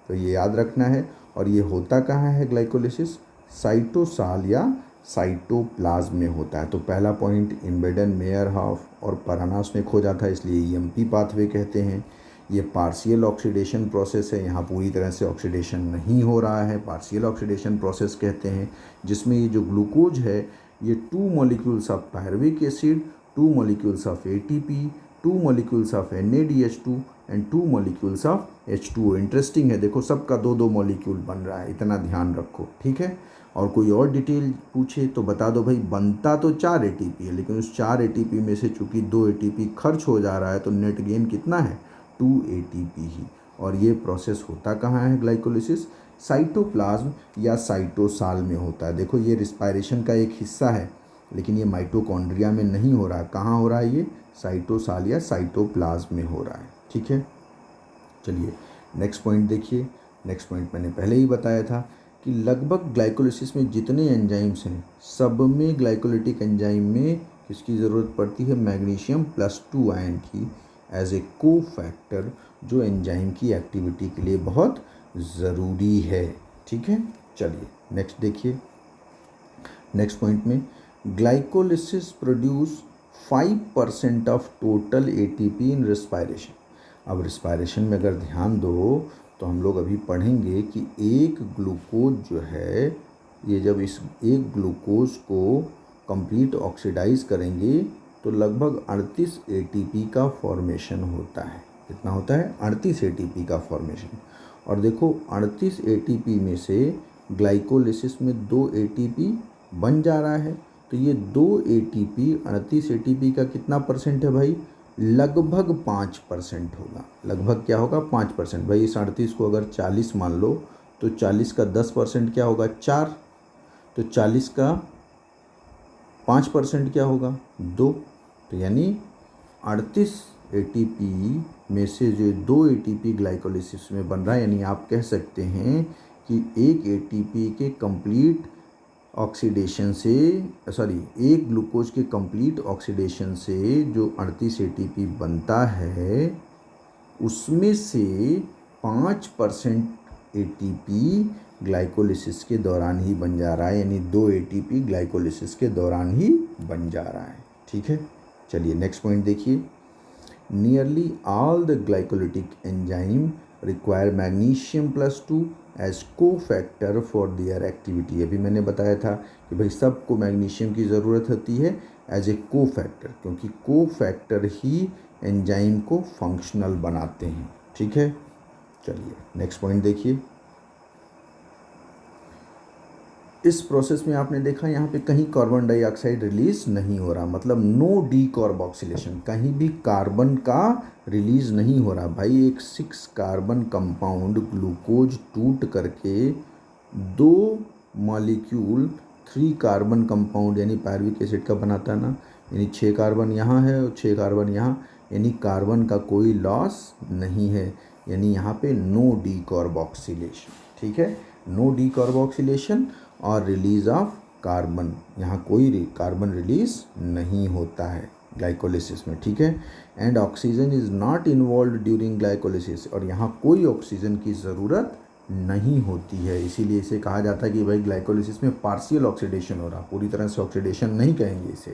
तो ये याद रखना है। और ये होता कहाँ है ग्लाइकोलिसिस? साइटोसाल या साइटोप्लाज्म में होता है। तो पहला पॉइंट एम्बेडन मेयरहॉफ और परानास ने खोजा था, इसलिए EMP पाथवे कहते हैं। ये पार्शियल ऑक्सीडेशन प्रोसेस है, यहाँ पूरी तरह से ऑक्सीडेशन नहीं हो रहा है, पार्शियल ऑक्सीडेशन प्रोसेस कहते हैं, जिसमें ये जो ग्लूकोज है ये 2 molecules of pyruvic acid, 2 molecules of ATP, 2 molecules of NADH2 and 2 molecules of H2O। Interesting है, देखो सबका 2-2 मॉलिक्यूल बन रहा है, इतना ध्यान रखो। ठीक है, और कोई और डिटेल पूछे तो बता दो भाई, बनता तो 4 ATP है, लेकिन उस 4 ATP में से चूँकि 2 ATP खर्च हो जा रहा है तो नेट गेन कितना है? 2 ATP ही। और ये प्रोसेस होता कहाँ है ग्लाइकोलिसिस? साइटोप्लाज्म या साइटोसाल में होता है। देखो ये रिस्पायरेशन का एक हिस्सा है, लेकिन ये माइटोकॉन्ड्रिया में नहीं हो रहा है। कहाँ हो रहा है? ये साइटोसाल या साइटोप्लाज्म में हो रहा है। ठीक है, चलिए नेक्स्ट पॉइंट देखिए। नेक्स्ट पॉइंट मैंने पहले ही बताया था कि लगभग ग्लाइकोलिसिस में जितने एंजाइम्स हैं सब में ग्लाइकोलिटिक एंजाइम में किसकी ज़रूरत पड़ती है? मैग्नीशियम +2 आयन की एज ए को फैक्टर, जो एंजाइम की एक्टिविटी के लिए बहुत ज़रूरी है। ठीक है, चलिए नेक्स्ट देखिए। नेक्स्ट पॉइंट में glycolysis produce 5% of total ATP in respiration. अब रिस्पायरेशन में अगर ध्यान दो तो हम लोग अभी पढ़ेंगे कि एक ग्लूकोज जो है, ये जब इस एक ग्लूकोज को कंप्लीट ऑक्सीडाइज करेंगे तो लगभग 38 ATP का फॉर्मेशन होता है। कितना होता है? 38 ATP का फॉर्मेशन। और देखो 38 ATP में से ग्लाइकोलिसिस में 2 ATP बन जा रहा है, तो ये 2 ATP 38 ATP का कितना % है भाई? लगभग 5% होगा। लगभग क्या होगा? 5%। भाई इस 38 को अगर 40 मान लो तो 40 का 10% क्या होगा? 4। तो 40 का 5% क्या होगा? 2। तो यानी 38 एटीपी में से जो 2 एटीपी ग्लाइकोलिसिस में बन रहा है, यानी आप कह सकते हैं कि एक एटीपी के कंप्लीट ऑक्सीडेशन से, सॉरी, एक ग्लूकोज के कंप्लीट ऑक्सीडेशन से जो 38 एटीपी बनता है उसमें से 5% एटीपी ग्लाइकोलिसिस के दौरान ही बन जा रहा है, यानी 2 एटीपी ग्लाइकोलिसिस के दौरान ही बन जा रहा है। ठीक है, चलिए नेक्स्ट पॉइंट देखिए। Nearly all the glycolytic enzyme require magnesium +2 as cofactor for their activity. अभी मैंने बताया था कि भाई सबको मैग्नीशियम की ज़रूरत होती है एज ए को फैक्टर, क्योंकि को फैक्टर ही एंजाइम को फंक्शनल बनाते हैं। ठीक है, चलिए नेक्स्ट पॉइंट देखिए। इस प्रोसेस में आपने देखा यहाँ पे कहीं कार्बन डाइऑक्साइड रिलीज नहीं हो रहा, मतलब नो डीकार्बोक्सिलेशन, कहीं भी कार्बन का रिलीज नहीं हो रहा। भाई एक 6 कार्बन कंपाउंड ग्लूकोज टूट करके 2 मॉलिक्यूल 3 कार्बन कंपाउंड यानी पायरुविक एसिड का बनाता है ना, यानी 6 कार्बन यहाँ है और 6 कार्बन यहाँ, यानी कार्बन का कोई लॉस नहीं है, यानी यहाँ पे नो डीकार्बोक्सिलेशन। ठीक है, नो डीकार्बोक्सिलेशन और रिलीज ऑफ कार्बन, यहाँ कोई कार्बन रिलीज नहीं होता है ग्लाइकोलिसिस में। ठीक है, and oxygen is not involve during glycolysis, और यहाँ कोई ऑक्सीजन की ज़रूरत नहीं होती है। इसीलिए इसे कहा जाता है कि भाई ग्लाइकोलिसिस में पार्शियल ऑक्सीडेशन हो रहा, पूरी तरह से ऑक्सीडेशन नहीं कहेंगे इसे,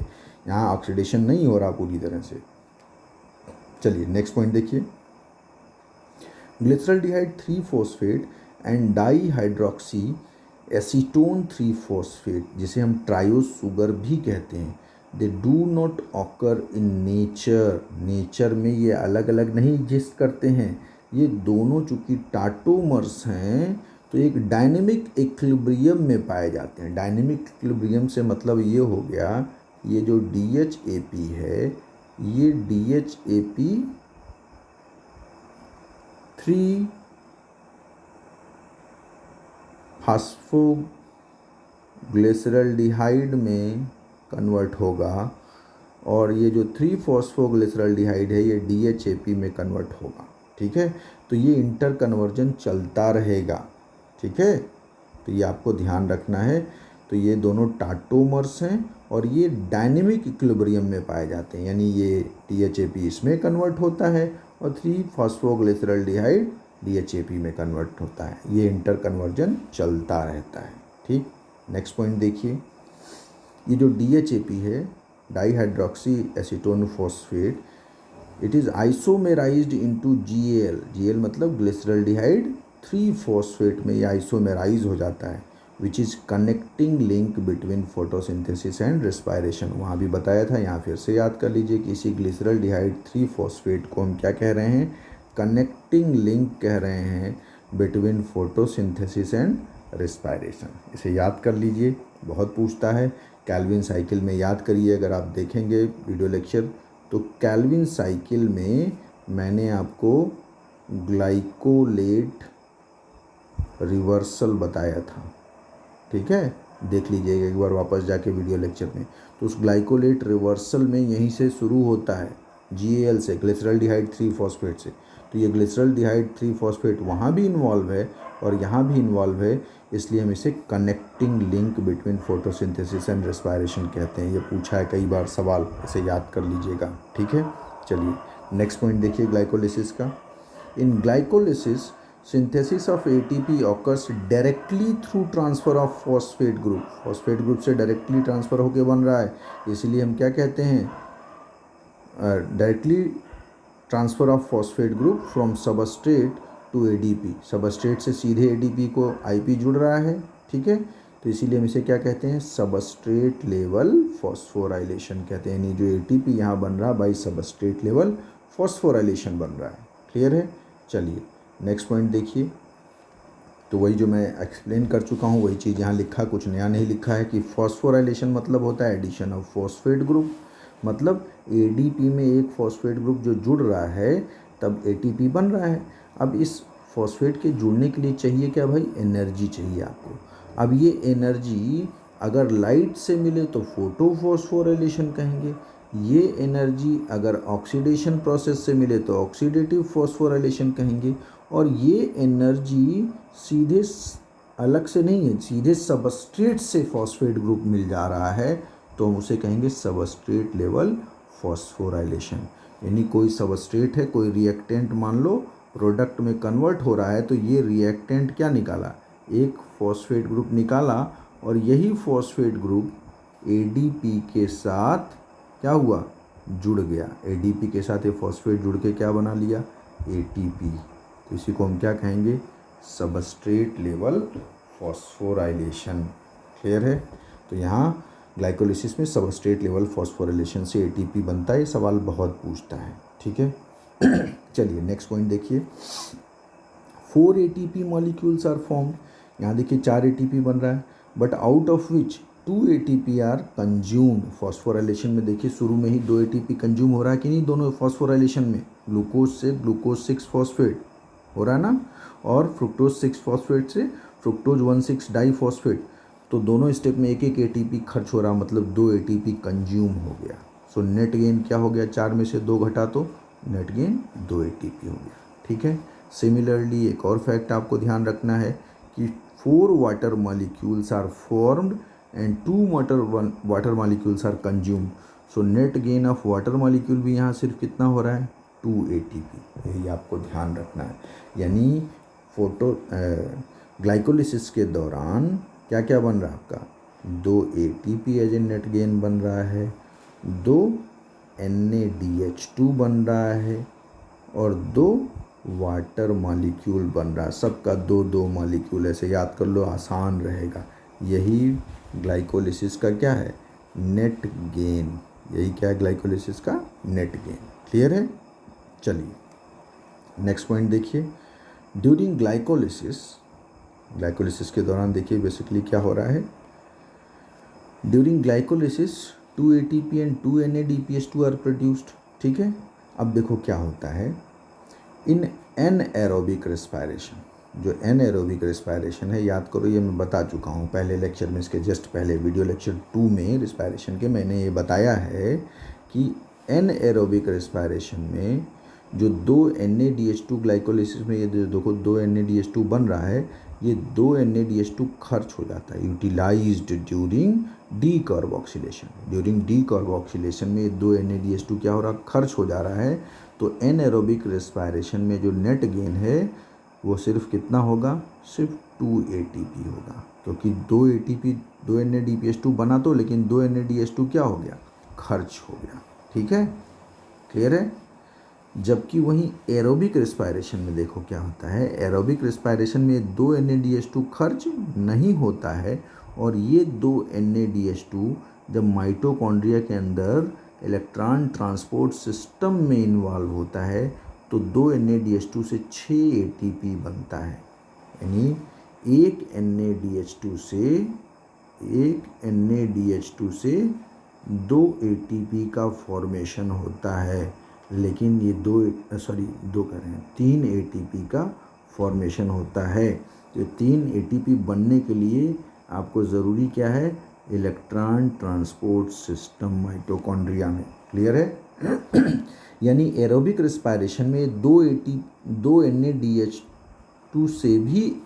यहाँ ऑक्सीडेशन नहीं हो रहा पूरी तरह से। चलिए नेक्स्ट पॉइंट देखिए। ग्लिसरॉल्डिहाइड 3-फॉस्फेट एंड डाईहाइड्रोक्सी एसीटोन 3-फॉस्फेट, जिसे हम ट्रायोस शुगर भी कहते हैं, they do not occur in nature. Nature में ये अलग अलग नहीं एग्जिस्ट करते हैं, ये दोनों चूँकि टाटोमर्स हैं तो एक डायनेमिक इक्विलिब्रियम में पाए जाते हैं। डायनेमिक इक्विलिब्रियम से मतलब ये हो गया, ये जो DHAP है, ये DHAP 3 फास्फोग्लिसरॉल्डिहाइड में कन्वर्ट होगा, और ये जो 3-फॉस्फोग्लिसरॉल्डिहाइड है ये DHAP में कन्वर्ट होगा। ठीक है, तो ये इंटर कन्वर्जन चलता रहेगा। ठीक है, तो ये आपको ध्यान रखना है। तो ये दोनों टाटोमर्स हैं और ये डायनेमिक इक्विलिब्रियम में पाए जाते हैं, यानी ये DHAP इसमें कन्वर्ट होता है और 3-फॉस्फोग्लिसरॉल्डिहाइड DHAP में कन्वर्ट होता है, ये इंटर कन्वर्जन चलता रहता है। ठीक, नेक्स्ट पॉइंट देखिए। ये जो DHAP है, dihydroxy acetone phosphate, it is isomerised into GAL। GAL मतलब ग्लिसरॉल्डिहाइड 3-फॉस्फेट में ये आइसोमेराइज हो जाता है, which is connecting link between photosynthesis and respiration. वहाँ भी बताया था, यहाँ फिर से याद कर लीजिए कि इसी ग्लिसरॉल्डिहाइड 3-फॉस्फेट को हम क्या कह रहे हैं? कनेक्टिंग लिंक कह रहे हैं बिटवीन फोटोसिंथेसिस एंड रेस्पायरेशन। इसे याद कर लीजिए, बहुत पूछता है। कैल्विन साइकिल में याद करिए, अगर आप देखेंगे वीडियो लेक्चर तो कैल्विन साइकिल में मैंने आपको ग्लाइकोलेट रिवर्सल बताया था। ठीक है, देख लीजिएगा एक बार वापस जाके वीडियो लेक्चर में। तो उस ग्लाइकोलेट रिवर्सल में यहीं से शुरू होता है, GAL से, ग्लिसरॉल्डिहाइड 3-फॉस्फेट से। तो ये ग्लिसरॉल्डिहाइड 3-फॉस्फेट वहाँ भी इन्वॉल्व है और यहाँ भी इन्वॉल्व है, इसलिए हम इसे connecting link between photosynthesis and respiration कहते हैं। ये पूछा है कई बार सवाल, इसे याद कर लीजिएगा। ठीक है, चलिए नेक्स्ट पॉइंट देखिए ग्लाइकोलिसिस का। In glycolysis synthesis of ATP occurs directly through transfer of phosphate group. Phosphate group से डायरेक्टली ट्रांसफ़र होकर बन रहा है, इसीलिए हम क्या कहते हैं? Directly transfer of phosphate group from substrate to ADP। Substrate से सीधे ADP को IP जुड़ रहा है। ठीक है, तो इसीलिए हम इसे क्या कहते हैं? सबस्ट्रेट लेवल फॉस्फोराइलेशन कहते हैं, यानी जो ATP यहाँ बन रहा है बाई सबस्ट्रेट लेवल फॉस्फोराइलेशन बन रहा है। क्लियर है? चलिए नेक्स्ट पॉइंट देखिए। तो वही जो मैं एक्सप्लेन कर चुका हूँ वही चीज़ यहाँ लिखा, कुछ नया नहीं लिखा है कि फॉस्फोराइलेशन मतलब होता है एडिशन ऑफ फॉस्फेट ग्रुप मतलब ADP में एक फॉस्फेट ग्रुप जो जुड़ रहा है तब ATP बन रहा है। अब इस फॉस्फेट के जुड़ने के लिए चाहिए क्या भाई, एनर्जी चाहिए आपको। अब ये एनर्जी अगर लाइट से मिले तो फोटोफॉस्फोराइलेशन कहेंगे, ये एनर्जी अगर ऑक्सीडेशन प्रोसेस से मिले तो ऑक्सीडेटिव फॉस्फोराइलेशन कहेंगे, और ये एनर्जी सीधे अलग से नहीं है, सीधे सबस्ट्रेट से फॉस्फेट ग्रुप मिल जा रहा है तो हम उसे कहेंगे सबस्ट्रेट लेवल फॉस्फोराइलेशन। यानी कोई सबस्ट्रेट है, कोई रिएक्टेंट मान लो प्रोडक्ट में कन्वर्ट हो रहा है, तो ये रिएक्टेंट क्या निकाला, एक फॉस्फेट ग्रुप निकाला, और यही फॉस्फेट ग्रुप ADP के साथ क्या हुआ, जुड़ गया। ADP के साथ ये फॉस्फेट जुड़ के क्या बना लिया, ATP। तो इसी को हम क्या कहेंगे, सबस्ट्रेट लेवल फॉस्फोराइलेशन। क्लियर है। तो यहाँ ग्लाइकोलिसिस में सबस्ट्रेट लेवल फॉस्फोराइलेशन से ATP बनता है। ये सवाल बहुत पूछता है, ठीक है। चलिए नेक्स्ट पॉइंट देखिए, 4 ATP मॉलिक्यूल्स आर फॉर्म्ड। यहाँ देखिए 4 ATP बन रहा है, but out of which 2 ATP are consumed. Phosphorylation में देखिए शुरू में ही 2 ATP कंज्यूम हो रहा है कि नहीं, दोनों फॉस्फोराइलेशन में, ग्लूकोज से ग्लूकोज 6 फॉस्फेट हो रहा है ना, और फ्रुक्टोज 6 फॉस्फेट से फ्रुक्टोज 1,6 डाईफॉस्फेट, तो दोनों स्टेप में एक एक ATP खर्च हो रहा, मतलब 2 ATP कंज्यूम हो गया। सो नेट गेन क्या हो गया, 4 में से 2 घटा तो नेट गेन 2 ATP हो गया, ठीक है। सिमिलरली एक और फैक्ट आपको ध्यान रखना है कि 4 water molecules are formed and 2 water molecules are consumed. So net gain of water molecule भी यहाँ सिर्फ कितना हो रहा है, 2 ATP। यही आपको ध्यान रखना है। यानी ग्लाइकोलिसिस के दौरान क्या क्या बन रहा है आपका, 2 ATP as a net gain बन रहा है, 2 NADH2 बन रहा है, और 2 वाटर मॉलिक्यूल बन रहा है। सबका 2-2 मॉलिक्यूल, ऐसे याद कर लो, आसान रहेगा। यही ग्लाइकोलिसिस का क्या है, नेट गेन। यही क्या है ग्लाइकोलिसिस का नेट गेन। क्लियर है। चलिए नेक्स्ट पॉइंट देखिए, ड्यूरिंग ग्लाइकोलिसिस के दौरान देखिए बेसिकली क्या हो रहा है, during glycolysis 2 ATP and 2 NADPH2 are produced. ठीक है। अब देखो क्या होता है, इन एनएरोबिक रेस्पायरेशन, जो एनएरोबिक रेस्पायरेशन है, याद करो ये मैं बता चुका हूँ पहले लेक्चर में, इसके जस्ट पहले वीडियो लेक्चर 2 में रेस्पायरेशन के मैंने ये बताया है कि एनएरोबिक रेस्पायरेशन में जो 2 NADH2 ग्लाइकोलिसिस में ये देखो 2 NADH2 बन रहा है, ये 2 NADH2 खर्च हो जाता है, utilised during decarboxylation. During decarboxylation में 2 NADH2 क्या हो रहा, खर्च हो जा रहा है। तो एनएरोबिक रेस्पायरेशन में जो नेट गेन है वो सिर्फ कितना होगा, सिर्फ 2 ATP होगा, क्योंकि 2 ATP 2 NADPH2 बना तो, लेकिन 2 NADH2 क्या हो गया, खर्च हो गया। ठीक है, क्लियर है। जबकि वहीं एरोबिक रेस्पायरेशन में देखो क्या होता है, एरोबिक रेस्पायरेशन में 2 NADH2 खर्च नहीं होता है, और ये 2 NADH2 जब माइटोकॉन्ड्रिया के अंदर इलेक्ट्रॉन ट्रांसपोर्ट सिस्टम में इन्वॉल्व होता है तो 2 NADH2 से 6 ATP बनता है। यानी एक NADH2 से 2 ATP का फॉर्मेशन होता है, लेकिन ये 3 ATP का फॉर्मेशन होता है। तो 3 ATP बनने के लिए आपको ज़रूरी क्या है, इलेक्ट्रॉन ट्रांसपोर्ट सिस्टम माइटोकॉन्ड्रिया में। क्लियर है। यानी एरोबिक रेस्पायरेशन में 2 NADH2 से भी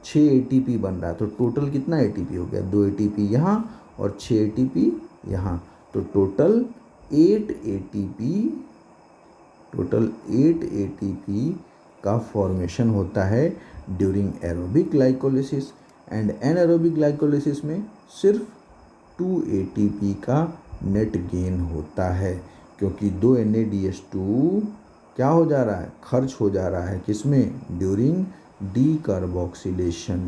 6 ATP बन रहा है, तो टोटल कितना ATP हो गया, 2 ATP यहाँ और 6 ATP यहाँ, तो टोटल 8 ATP का फॉर्मेशन होता है during aerobic glycolysis. And anaerobic glycolysis में सिर्फ 2 ATP का नेट गेन होता है, क्योंकि 2 NADH2 क्या हो जा रहा है, खर्च हो जा रहा है, किसमें, ड्यूरिंग डीकार्बोक्सिलेशन।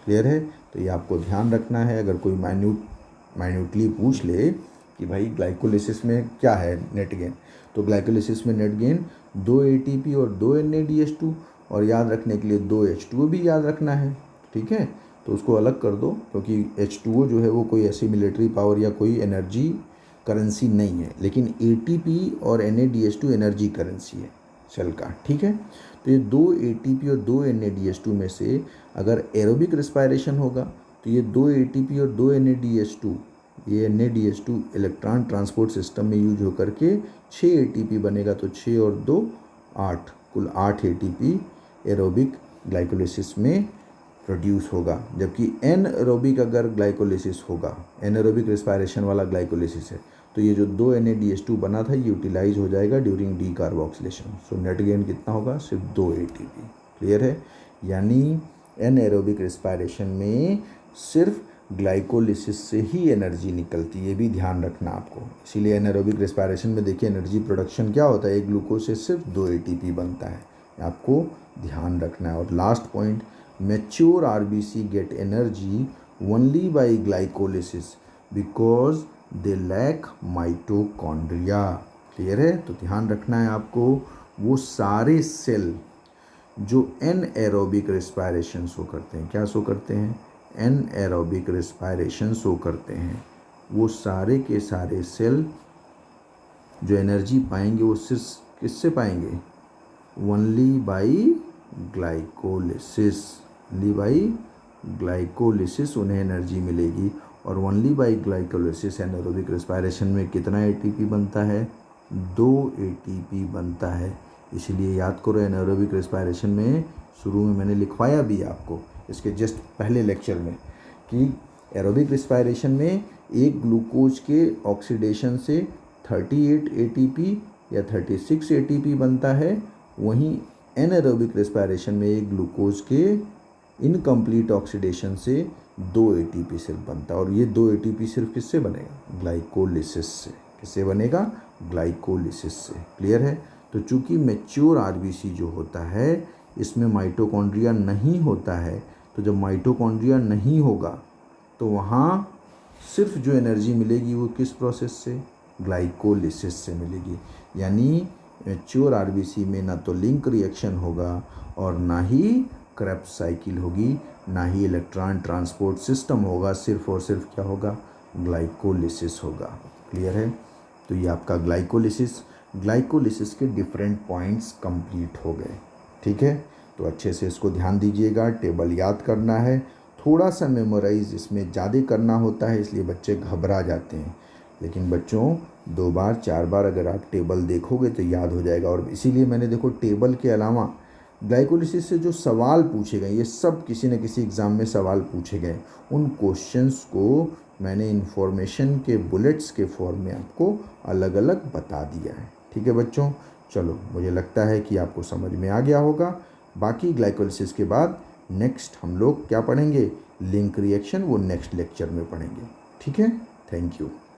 क्लियर है। तो ये आपको ध्यान रखना है, अगर कोई माइन्यूटली पूछ ले कि भाई ग्लाइकोलिसिस में क्या है नेट गेन, तो ग्लाइकोलिसिस में नेट गेन 2 ATP और 2 NADH2, और याद रखने के लिए 2 H2O भी याद रखना है। ठीक है, तो उसको अलग कर दो, क्योंकि H2O जो है वो कोई ऐसी मिलिट्री पावर या कोई एनर्जी करेंसी नहीं है, लेकिन ATP और NADH2 एनर्जी करेंसी है सेल का, ठीक है। तो ये 2 ATP और 2 NADH2 में से अगर एरोबिक रिस्पायरेशन होगा तो ये 2 ATP और 2 NADH2, ये NADH2 इलेक्ट्रॉन ट्रांसपोर्ट सिस्टम में यूज होकर के 6 ATP बनेगा, तो 6 और 2 8, कुल 8 ATP एरोबिक ग्लाइकोलिसिस में प्रोड्यूस होगा। जबकि एनएरोबिक अगर ग्लाइकोलिसिस होगा, एनएरोबिक रिस्पायरेशन वाला ग्लाइकोलिसिस है, तो ये जो 2 NADH2 बना था ये यूटिलाइज हो जाएगा ड्यूरिंग डीकार्बोक्सिलेशन। सो नेट गेन कितना होगा, सिर्फ 2 ATP। क्लियर है, यानी एनएरोबिक रिस्पायरेशन में सिर्फ ग्लाइकोलिसिस से ही एनर्जी निकलती है, ये भी ध्यान रखना आपको। इसीलिए एनएरोबिक रिस्पायरेशन में देखिए एनर्जी प्रोडक्शन क्या होता है, एक ग्लूकोज से सिर्फ 2 ATP बनता है, आपको ध्यान रखना है। और last point, mature RBC get energy only by glycolysis because they lack mitochondria। Clear है, तो ध्यान रखना है आपको, वो सारे सेल जो एनएरोबिक रिस्पायरेशन शो करते हैं, क्या शो करते हैं, एनएरोबिक रिस्पायरेशन शो करते हैं, वो सारे के सारे सेल जो एनर्जी पाएंगे वो सिर्फ किससे पाएंगे, only by glycolysis. Only by glycolysis उन्हें एनर्जी मिलेगी। और only by glycolysis anaerobic respiration में कितना एटीपी बनता है, 2 एटीपी बनता है। इसलिए याद करो एनारोबिक रेस्पिरेशन में शुरू में मैंने लिखवाया भी आपको इसके जस्ट पहले लेक्चर में कि एरोबिक रेस्पिरेशन में एक ग्लूकोज के ऑक्सीडेशन से 38 एटीपी या 36 एटीपी बनता है, वहीं एनारोबिक रेस्पिरेशन में एक ग्लूकोज के इनकम्प्लीट ऑक्सीडेशन से 2 एटीपी सिर्फ बनता है। और ये 2 एटीपी सिर्फ किससे बनेगा, ग्लाइकोलिसिस से। किससे बनेगा, ग्लाइकोलिसिस से। क्लियर है। तो चूंकि मैच्योर आरबीसी जो होता है इसमें माइटोकॉन्ड्रिया नहीं होता है, तो जब माइटोकॉन्ड्रिया नहीं होगा तो वहाँ सिर्फ जो एनर्जी मिलेगी वो किस प्रोसेस से, ग्लाइकोलिसिस से मिलेगी। यानी मैच्योर आरबीसी में ना तो लिंक रिएक्शन होगा और ना ही क्रेब्स साइकिल होगी, ना ही इलेक्ट्रॉन ट्रांसपोर्ट सिस्टम होगा, सिर्फ और सिर्फ क्या होगा, ग्लाइकोलिसिस होगा। क्लियर है। तो ये आपका ग्लाइकोलिसिस के डिफरेंट पॉइंट्स कंप्लीट हो गए। ठीक है, तो अच्छे से इसको ध्यान दीजिएगा, टेबल याद करना है, थोड़ा सा मेमोराइज इसमें ज़्यादा करना होता है इसलिए बच्चे घबरा जाते हैं, लेकिन बच्चों 2 बार 4 बार अगर आप टेबल देखोगे तो याद हो जाएगा। और इसीलिए मैंने देखो टेबल के अलावा ग्लाइकोलिसिस से जो सवाल पूछे गए, ये सब किसी न किसी एग्ज़ाम में सवाल पूछे गए, उन क्वेश्चंस को मैंने इन्फॉर्मेशन के बुलेट्स के फॉर्म में आपको अलग अलग बता दिया है। ठीक है बच्चों, चलो मुझे लगता है कि आपको समझ में आ गया होगा। बाकी ग्लाइकोलिसिस के बाद नेक्स्ट हम लोग क्या पढ़ेंगे, लिंक रिएक्शन, वो नेक्स्ट लेक्चर में पढ़ेंगे। ठीक है, थैंक यू।